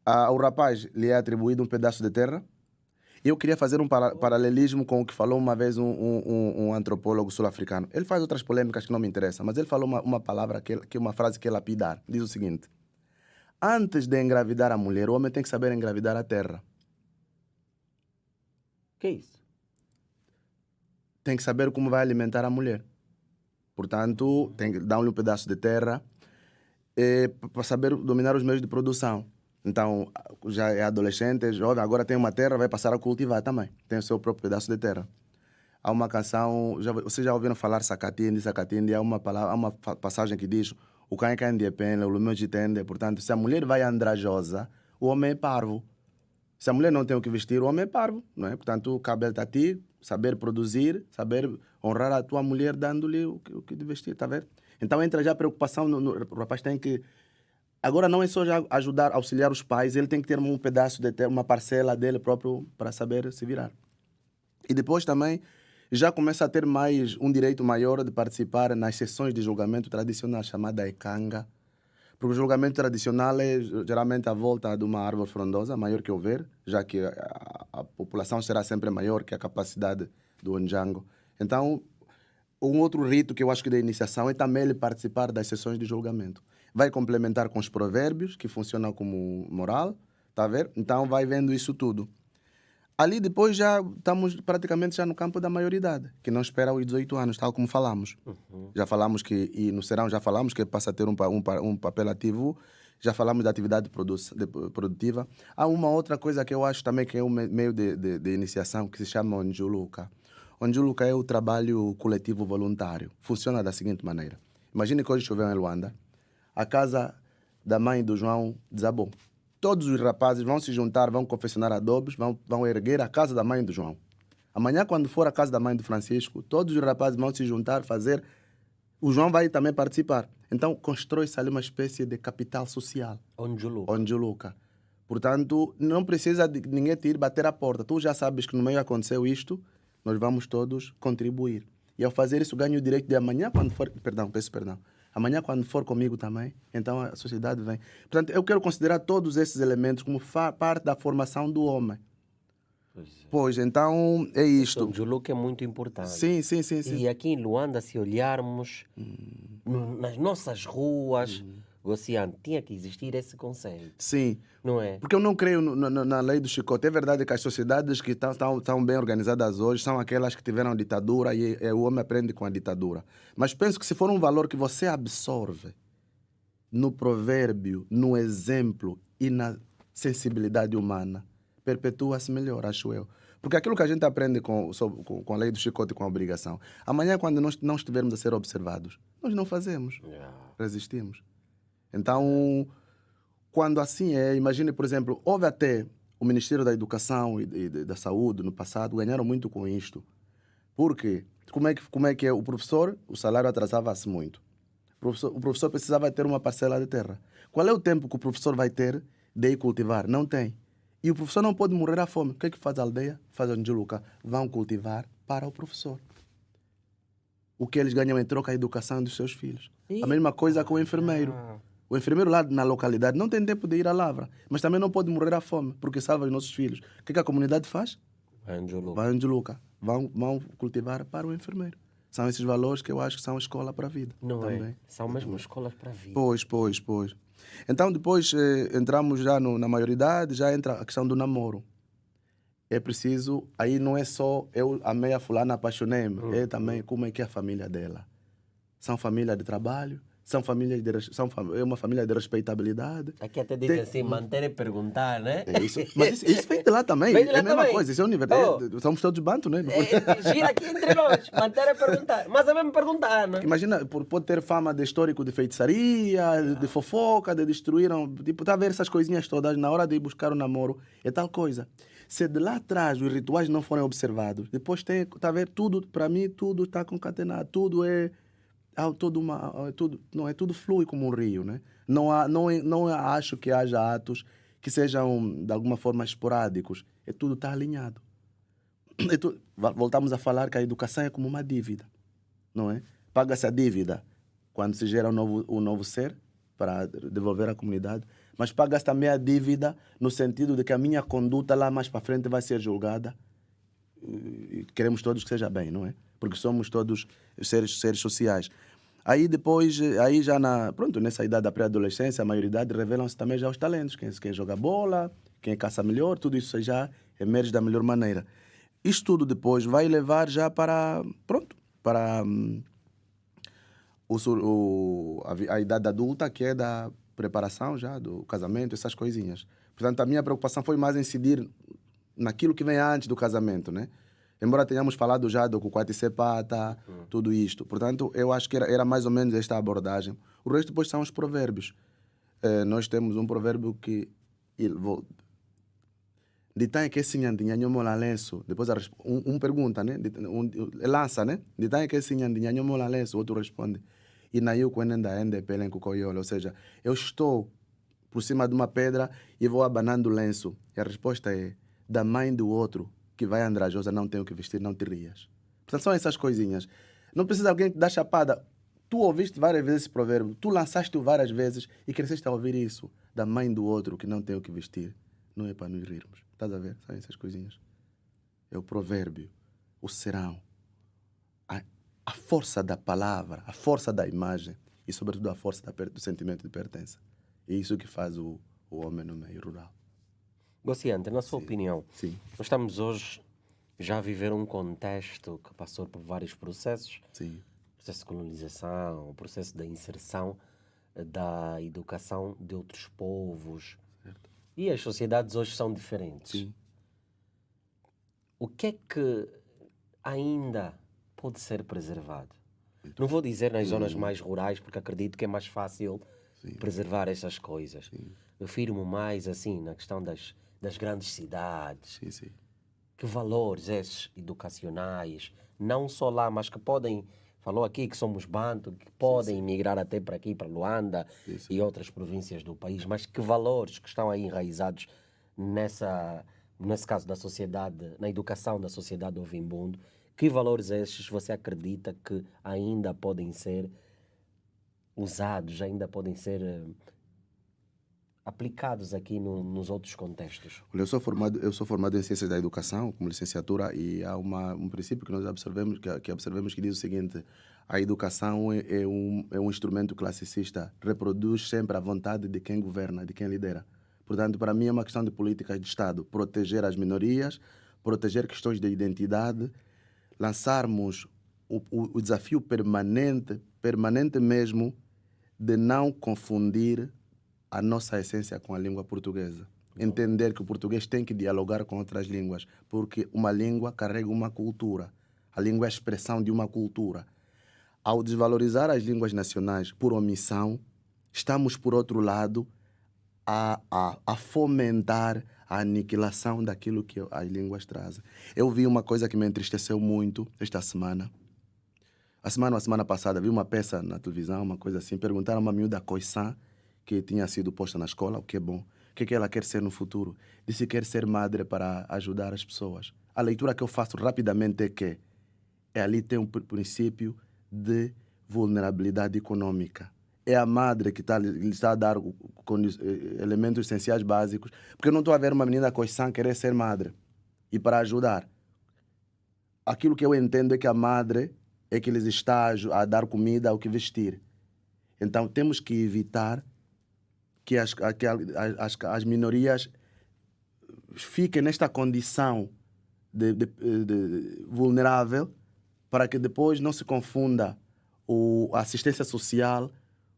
O rapaz lhe é atribuído um pedaço de terra. Eu queria fazer um paralelismo com o que falou uma vez um antropólogo sul-africano. Ele faz outras polêmicas que não me interessam, mas ele falou uma palavra, uma frase que é lapidar. Diz o seguinte: antes de engravidar a mulher, o homem tem que saber engravidar a terra. Que é isso? Tem que saber como vai alimentar a mulher. Portanto, tem que dar-lhe um pedaço de terra para saber dominar os meios de produção. Então, já é adolescente, é jovem, agora tem uma terra, vai passar a cultivar também. Tem o seu próprio pedaço de terra. Há uma canção, vocês já ouviram falar Sakatindi, há uma passagem que diz: o cão é cão de pena, o lume de tende. Portanto, se a mulher vai andrajosa, o homem é parvo. Se a mulher não tem o que vestir, o homem é parvo, não é? Portanto, cabe a ti saber produzir, saber honrar a tua mulher dando-lhe o que de vestir, tá vendo? Então entra já a preocupação, o rapaz tem que... Agora não é só já ajudar, auxiliar os pais, ele tem que ter um pedaço, uma parcela dele próprio para saber se virar. E depois também já começa a ter um direito maior de participar nas sessões de julgamento tradicional, chamada Ekanga. Porque o julgamento tradicional é geralmente à volta de uma árvore frondosa, maior que o ver, já que a população será sempre maior que a capacidade do Ondjango. Então, um outro rito que eu acho que da iniciação é também ele participar das sessões de julgamento. Vai complementar com os provérbios, que funcionam como moral, tá a ver? Então, vai vendo isso tudo. Ali depois já estamos praticamente já no campo da maioridade, que não espera os 18 anos, tal como falamos. Já falamos que, e no serão já falamos que passa a ter um papel ativo, já falamos da atividade produtiva. Há uma outra coisa que eu acho também que é um meio de iniciação, que se chama Onjuluka. Onjuluka é o trabalho coletivo voluntário. Funciona da seguinte maneira. Imagine que hoje choveu em Luanda, a casa da mãe do João desabou. Todos os rapazes vão se juntar, vão confeccionar adobos, vão erguer a casa da mãe do João. Amanhã, quando for a casa da mãe do Francisco, todos os rapazes vão se juntar, fazer... O João vai também participar. Então, constrói-se ali uma espécie de capital social. Onjuluka. Portanto, não precisa de ninguém te ir bater a porta. Tu já sabes que no meio aconteceu isto, nós vamos todos contribuir. E ao fazer isso, ganho o direito de amanhã, quando for... Peço perdão. Amanhã, quando for comigo também, então a sociedade vem. Portanto, eu quero considerar todos esses elementos como parte da formação do homem. Pois, então, é isto. O Onjuluka é muito importante. Sim. E aqui em Luanda, se olharmos nas nossas ruas, Gociano, tinha que existir esse conceito, Sim, não é? porque eu não creio na lei do chicote. É verdade que as sociedades que estão bem organizadas hoje são aquelas que tiveram ditadura e o homem aprende com a ditadura. Mas penso que se for um valor que você absorve no provérbio, no exemplo e na sensibilidade humana, perpetua-se melhor, acho eu. Porque aquilo que a gente aprende com a lei do chicote e com a obrigação, amanhã, quando nós não estivermos a ser observados, nós não fazemos, resistimos. Então, quando assim é, imagine, por exemplo, houve até o Ministério da Educação e da Saúde no passado, ganharam muito com isto. Por quê? Como é que é? O professor, o salário atrasava-se muito. O professor precisava ter uma parcela de terra. Qual é o tempo que o professor vai ter de ir cultivar? Não tem. E o professor não pode morrer à fome. O que é que faz a aldeia? Faz a Angeluca. Vão cultivar para o professor. O que eles ganham em troca é a educação dos seus filhos. A mesma coisa com o enfermeiro. O enfermeiro lá na localidade não tem tempo de ir à lavra, mas também não pode morrer à fome, porque salva os nossos filhos. O que é que a comunidade faz? Vai a Angeluca. Vão cultivar para o enfermeiro. São esses valores que eu acho que são a escola para a vida. Não também. é? São mesmo escolas para a vida. Pois. Então, depois entramos já na maioridade, já entra a questão do namoro. É preciso, aí não é só eu amei a fulana, apaixonei-me, é também como é que é a família dela. São família de trabalho, é uma família de respeitabilidade. Aqui até diz assim, manter e perguntar, né? É isso. Mas isso vem de lá também. Vem de lá é a mesma também. coisa, isso é somos todos banto, né? Gira aqui entre nós, manter e perguntar. Mas é mesmo perguntar, né? Imagina, pode ter fama de histórico de feitiçaria, de fofoca, de destruíram. Tipo, tá a ver essas coisinhas todas, na hora de ir buscar o namoro, é tal coisa. Se de lá atrás os rituais não forem observados, depois tem, tá a ver, tudo, para mim, tudo está concatenado, tudo é. Tudo flui como um rio, né? Não acho que haja atos que sejam de alguma forma esporádicos. Tudo está alinhado. Voltamos a falar que a educação é como uma dívida, não é? Paga-se a dívida quando se gera um novo ser para devolver à comunidade, mas paga-se também a dívida no sentido de que a minha conduta lá mais para frente vai ser julgada. E queremos todos que seja bem, não é? Porque somos todos seres sociais. Aí depois, nessa idade da pré-adolescência, a maioridade revelam-se também já os talentos. Quem joga bola, quem caça melhor, tudo isso já emerge da melhor maneira. Isto tudo depois vai levar já para a idade adulta, que é da preparação já, do casamento, essas coisinhas. Portanto, a minha preocupação foi mais incidir naquilo que vem antes do casamento, né? Embora tenhamos falado já do Kukwati Sepata, tudo isto. Portanto, eu acho que era mais ou menos esta abordagem. O resto depois são os provérbios. Nós temos um provérbio que... Ditanha que esse nhanho mola lenço. Depois pergunta, né? Lança, né? Ditanha que esse nhanho mola lenço. O outro responde. E na eu quando ende pelen cucoiola. Ou seja, eu estou por cima de uma pedra e vou abanando o lenço. E a resposta é da mãe do outro que vai andrajosa, não tem o que vestir, não te rias. Portanto, são essas coisinhas. Não precisa alguém te dar chapada. Tu ouviste várias vezes esse provérbio, tu lançaste-o várias vezes e cresceste a ouvir isso da mãe do outro que não tem o que vestir. Não é para nos rirmos. Estás a ver? São essas coisinhas. É o provérbio, o serão, a força da palavra, a força da imagem e, sobretudo, a força do sentimento de pertença. É isso que faz o homem no meio rural. Gociante, na sua opinião, Sim. nós estamos hoje já a viver um contexto que passou por vários processos. Sim. Processo de colonização, o processo da inserção da educação de outros povos. Certo. E as sociedades hoje são diferentes. Sim. O que é que ainda pode ser preservado? Não vou dizer nas zonas mais rurais, porque acredito que é mais fácil preservar essas coisas. Sim. Eu firmo mais assim na questão das grandes cidades. Sim. Que valores esses educacionais, não só lá, mas que podem, falou aqui que somos banto, que podem migrar até para aqui, para Luanda e outras províncias do país, mas que valores que estão aí enraizados nesse caso da sociedade, na educação da sociedade ovimbundo, que valores esses você acredita que ainda podem ser usados, ainda podem ser aplicados aqui nos outros contextos? Olha, eu sou formado em Ciências da Educação, como licenciatura, e há um princípio que nós observamos, que diz o seguinte: a educação é um instrumento classicista, reproduz sempre a vontade de quem governa, de quem lidera. Portanto, para mim é uma questão de políticas de Estado, proteger as minorias, proteger questões de identidade, lançarmos o desafio permanente mesmo, de não confundir a nossa essência com a língua portuguesa. Entender que o português tem que dialogar com outras línguas, porque uma língua carrega uma cultura. A língua é a expressão de uma cultura. Ao desvalorizar as línguas nacionais por omissão, estamos, por outro lado, a fomentar a aniquilação daquilo que as línguas trazem. Eu vi uma coisa que me entristeceu muito esta semana. A semana passada, vi uma peça na televisão, uma coisa assim, perguntaram a uma miúda Khoisan, que tinha sido posta na escola, o que é bom. O que é que ela quer ser no futuro? Disse que quer ser madre para ajudar as pessoas. A leitura que eu faço rapidamente é que ali tem um princípio de vulnerabilidade econômica. É a madre que lhe está a dar elementos essenciais básicos, porque eu não estou a ver uma menina Khoisan querer ser madre e para ajudar. Aquilo que eu entendo é que a madre é que lhes está a dar comida, o que vestir. Então temos que evitar que as minorias fiquem nesta condição de vulnerável, para que depois não se confunda a assistência social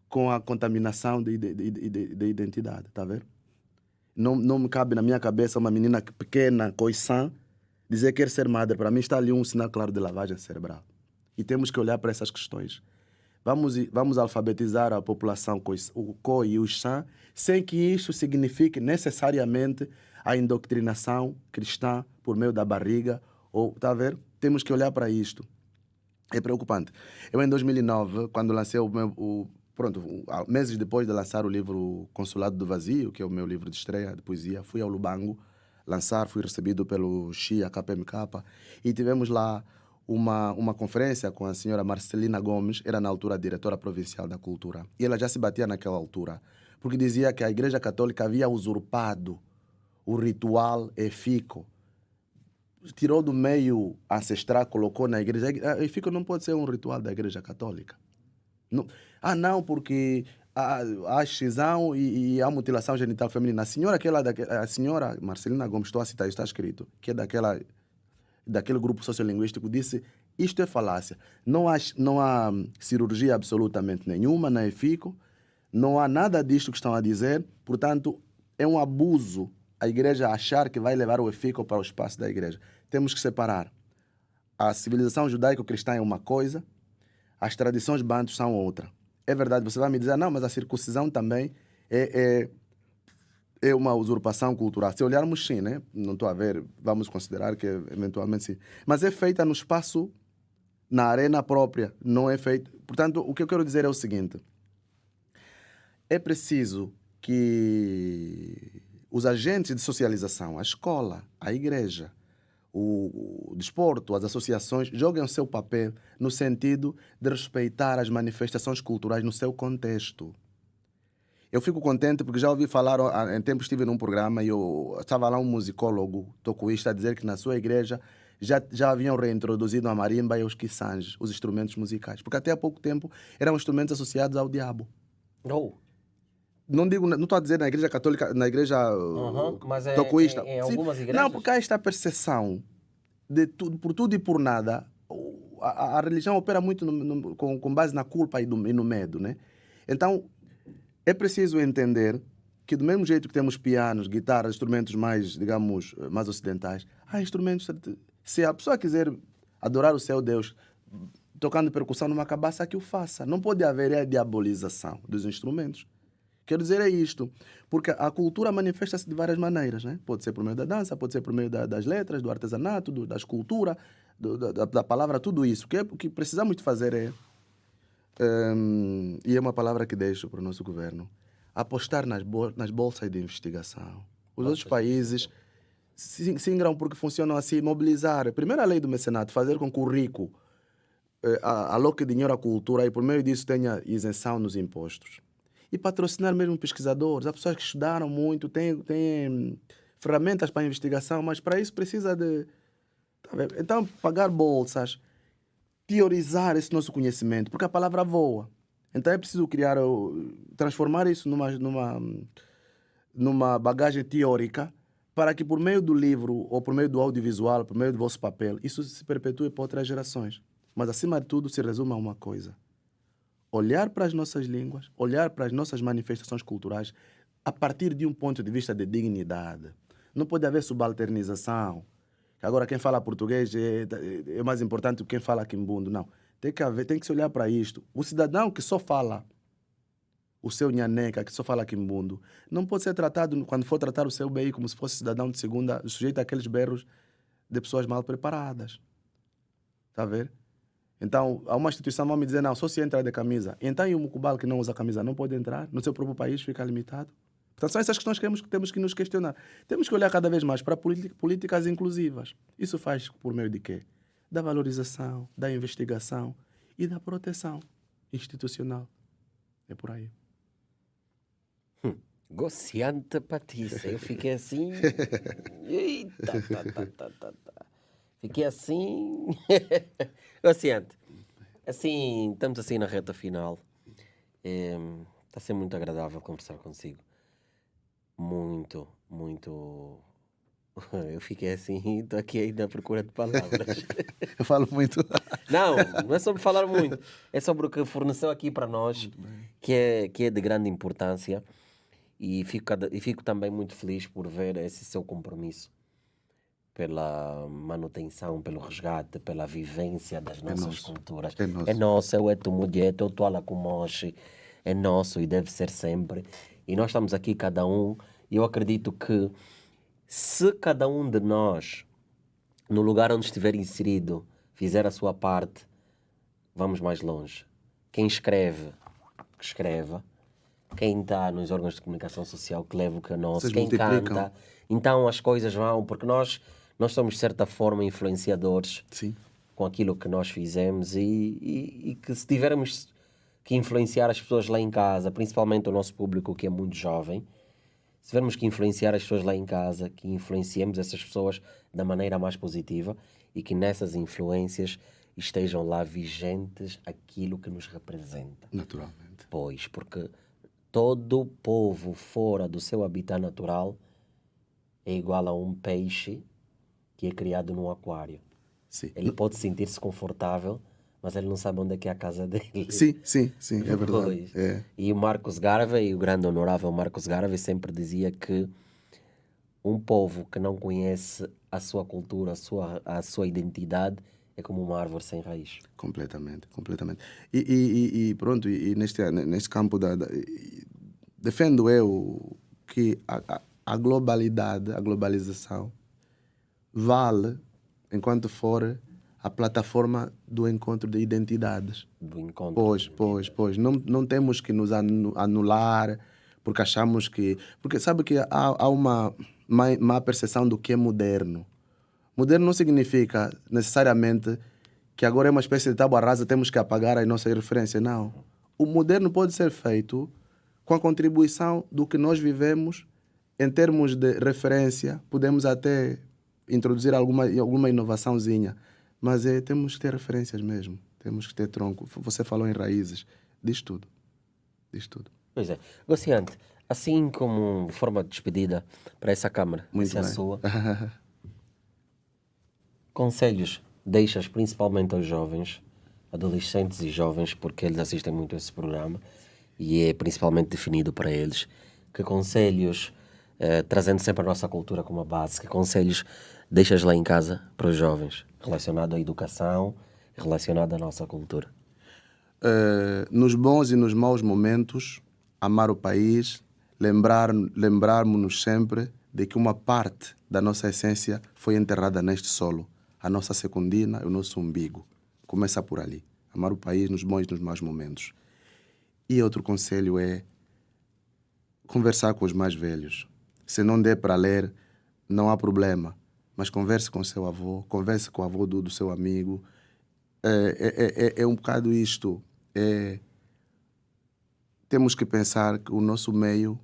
com a contaminação de identidade, tá vendo? Não me cabe na minha cabeça uma menina pequena, Khoisan, dizer que quer ser madre. Para mim está ali um sinal claro de lavagem cerebral. E temos que olhar para essas questões. Vamos alfabetizar a população o Khoi e o San, sem que isso signifique necessariamente a indoctrinação cristã por meio da barriga. Tá a ver? Temos que olhar para isto. É preocupante. Eu, em 2009, quando lancei meses depois de lançar o livro Consulado do Vazio, que é o meu livro de estreia de poesia, fui ao Lubango lançar, fui recebido pelo XIA KPMK e tivemos lá uma conferência com a senhora Marcelina Gomes, era na altura a diretora provincial da cultura, e ela já se batia naquela altura, porque dizia que a Igreja Católica havia usurpado o ritual efíco, tirou do meio ancestral, colocou na igreja. Efíco não pode ser um ritual da Igreja Católica. Não, porque há excisão e há mutilação genital feminina. A senhora Marcelina Gomes, estou a citar, está escrito, que é daquele grupo sociolinguístico, disse: isto é falácia. Não há cirurgia absolutamente nenhuma na EFICO, não há nada disto que estão a dizer, portanto, é um abuso a igreja achar que vai levar o EFICO para o espaço da igreja. Temos que separar. A civilização judaico-cristã é uma coisa, as tradições bantus são outra. É verdade, você vai me dizer, não, mas a circuncisão também é uma usurpação cultural. Se olharmos, sim, né? Não estou a ver, vamos considerar que eventualmente sim. Mas é feita no espaço, na arena própria, não é feita. Portanto, o que eu quero dizer é o seguinte: é preciso que os agentes de socialização, a escola, a igreja, o desporto, as associações, joguem o seu papel no sentido de respeitar as manifestações culturais no seu contexto. Eu fico contente porque já ouvi falar, em tempo estive num programa e estava lá um musicólogo tocoísta a dizer que na sua igreja já haviam reintroduzido a marimba e os quiçanges, os instrumentos musicais, porque até há pouco tempo eram instrumentos associados ao diabo. Não estou a dizer na igreja católica, na igreja mas tocoísta. em algumas igrejas? Não, porque há esta percepção de por tudo e por nada. A religião opera muito com base na culpa e no medo, né? Então, é preciso entender que do mesmo jeito que temos pianos, guitarras, instrumentos mais, digamos, mais ocidentais, há instrumentos... Se a pessoa quiser adorar o seu Deus tocando percussão numa cabaça, que o faça. Não pode haver a diabolização dos instrumentos. Quero dizer é isto, porque a cultura manifesta-se de várias maneiras, né? Pode ser por meio da dança, pode ser por meio das letras, do artesanato, da escultura, da palavra, tudo isso. O que precisamos de fazer e é uma palavra que deixo para o nosso governo, apostar nas bolsas de investigação. Os outros países se ingram porque funcionam assim, mobilizar. Primeiro a lei do mecenato, fazer com que o rico aloque dinheiro à cultura e por meio disso tenha isenção nos impostos. E patrocinar mesmo pesquisadores, há pessoas que estudaram muito, têm ferramentas para a investigação, mas para isso precisa de... Então, pagar bolsas teorizar esse nosso conhecimento, porque a palavra voa. Então é preciso transformar isso numa bagagem teórica, para que por meio do livro, ou por meio do audiovisual, por meio do vosso papel, isso se perpetue para outras gerações. Mas, acima de tudo, se resume a uma coisa: olhar para as nossas línguas, olhar para as nossas manifestações culturais a partir de um ponto de vista de dignidade. Não pode haver subalternização. Agora, quem fala português é mais importante do que quem fala quimbundo. Não. Tem que se olhar para isto. O cidadão que só fala o seu nhaneca, que só fala quimbundo, não pode ser tratado, quando for tratar o seu BI, como se fosse cidadão de segunda, sujeito àqueles berros de pessoas mal preparadas. Está a ver? Então, há uma instituição vai me dizer, não, só se entra de camisa. Então, e o mucubal que não usa camisa não pode entrar? No seu próprio país fica limitado? Portanto, são essas questões que temos que nos questionar. Temos que olhar cada vez mais para políticas inclusivas. Isso faz por meio de quê? Da valorização, da investigação e da proteção institucional. É por aí. Gociante Patrícia. Eu fiquei assim... Eita, Fiquei assim... Gociante. Assim, estamos assim na reta final. Está a ser muito agradável conversar consigo. Muito. Eu fiquei assim, estou aqui ainda à procura de palavras. Eu falo muito. Não é sobre falar muito. É sobre o que forneceu aqui para nós, que é de grande importância. E fico também muito feliz por ver esse seu compromisso pela manutenção, pelo resgate, pela vivência das nossas culturas. É nosso. Eu é tu mulher, eu tô lá com moche. É nosso e deve ser sempre. E nós estamos aqui cada um. E eu acredito que se cada um de nós, no lugar onde estiver inserido, fizer a sua parte, vamos mais longe. Quem escreve, que escreva. Quem está nos órgãos de comunicação social, que leva o que é nosso. Vocês quem multiplicam. Canta. Então as coisas vão, porque nós somos, de certa forma, influenciadores. Sim. Com aquilo que nós fizemos e que se tivermos que influenciar as pessoas lá em casa, principalmente o nosso público que é muito jovem, se tivermos que influenciar as pessoas lá em casa, que influenciemos essas pessoas da maneira mais positiva e que nessas influências estejam lá vigentes aquilo que nos representa. Naturalmente. Pois, porque todo povo fora do seu habitat natural é igual a um peixe que é criado num aquário. Sim. Ele pode sentir-se confortável, mas ele não sabe onde é que é a casa dele. Sim, é verdade. Pois. É. E o Marcos Garvey, o grande honorável Marcos Garvey, sempre dizia que um povo que não conhece a sua cultura, a sua identidade, é como uma árvore sem raiz. Completamente. E pronto, neste campo defendo eu que a globalidade, a globalização, vale enquanto for a plataforma do encontro de identidades. Do encontro. Pois. Não temos que nos anular porque achamos que... Porque sabe que há uma má percepção do que é moderno. Moderno não significa necessariamente que agora é uma espécie de tábua rasa, temos que apagar as nossas referências. Não. O moderno pode ser feito com a contribuição do que nós vivemos em termos de referência. Podemos até introduzir alguma inovaçãozinha, mas temos que ter referências mesmo. Temos que ter tronco. Você falou em raízes. Diz tudo. Pois é. Gociante, assim como forma de despedida para essa câmara, Muito é a bem. sua, conselhos deixas principalmente aos jovens, adolescentes e jovens, porque eles assistem muito a esse programa e é principalmente definido para eles. Que conselhos, trazendo sempre a nossa cultura como a base, que conselhos deixas lá em casa para os jovens, relacionado à educação, relacionado à nossa cultura? Nos bons e nos maus momentos, amar o país, lembrarmos-nos sempre de que uma parte da nossa essência foi enterrada neste solo. A nossa secundina, o nosso umbigo. Começa por ali. Amar o país nos bons e nos maus momentos. E outro conselho é conversar com os mais velhos. Se não der para ler, não há problema. Mas converse com o seu avô, converse com o avô do seu amigo. É um bocado isto. Temos que pensar que o nosso meio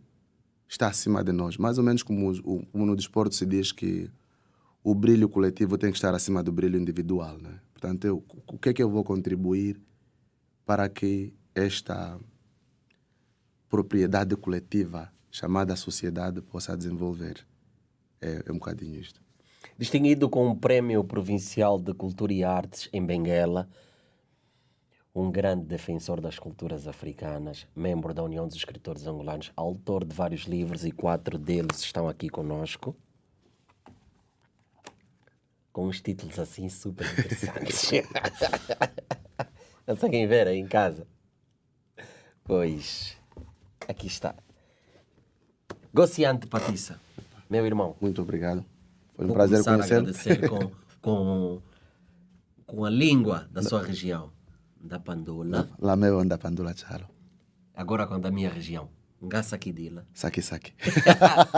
está acima de nós. Mais ou menos como no desporto se diz que o brilho coletivo tem que estar acima do brilho individual, né? Portanto, o que é que eu vou contribuir para que esta propriedade coletiva chamada sociedade possa desenvolver? É um bocadinho isto. Distinguido com o Prémio Provincial de Cultura e Artes em Benguela, um grande defensor das culturas africanas, membro da União dos Escritores Angolanos, autor de vários livros e 4 deles estão aqui conosco, com uns títulos assim super interessantes. Não conseguem ver aí em casa? Pois, aqui está. Gociante Patissa, meu irmão. Muito obrigado. Foi um Vou prazer começar a conhecê-lo. agradecer com a língua da sua região, da Pandula. Lá meu anda pandula chalo. Agora com a da minha região, Ngasakidila, Saki saki.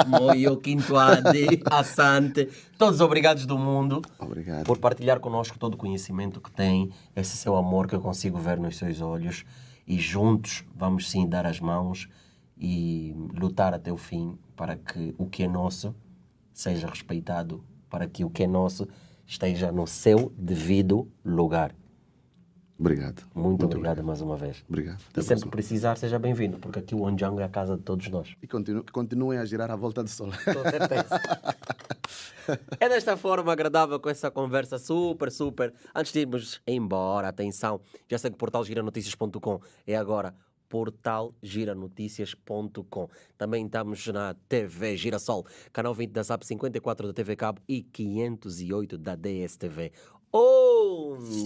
Moio, Quintuade, Assante, todos obrigados do mundo Obrigado. por partilhar connosco todo o conhecimento que tem, esse seu amor que eu consigo ver nos seus olhos, e juntos vamos sim dar as mãos e lutar até o fim para que o que é nosso seja respeitado, para que o que é nosso esteja no seu devido lugar. Obrigado. Muito obrigado mais uma vez. Obrigado. E Até a sempre próxima. que precisar, seja bem-vindo, porque aqui o Onjango é a casa de todos nós. E que continuem a girar à volta do sol. Com certeza. É desta forma agradável, com essa conversa super. Antes de irmos embora, atenção, já sei que o portal giranoticias.com é agora portalgiranoticias.com. Também estamos na TV Girassol, canal 20 da SAP, 54 da TV Cabo e 508 da DSTV.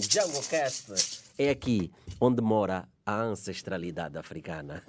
JangoCast é aqui onde mora a ancestralidade africana.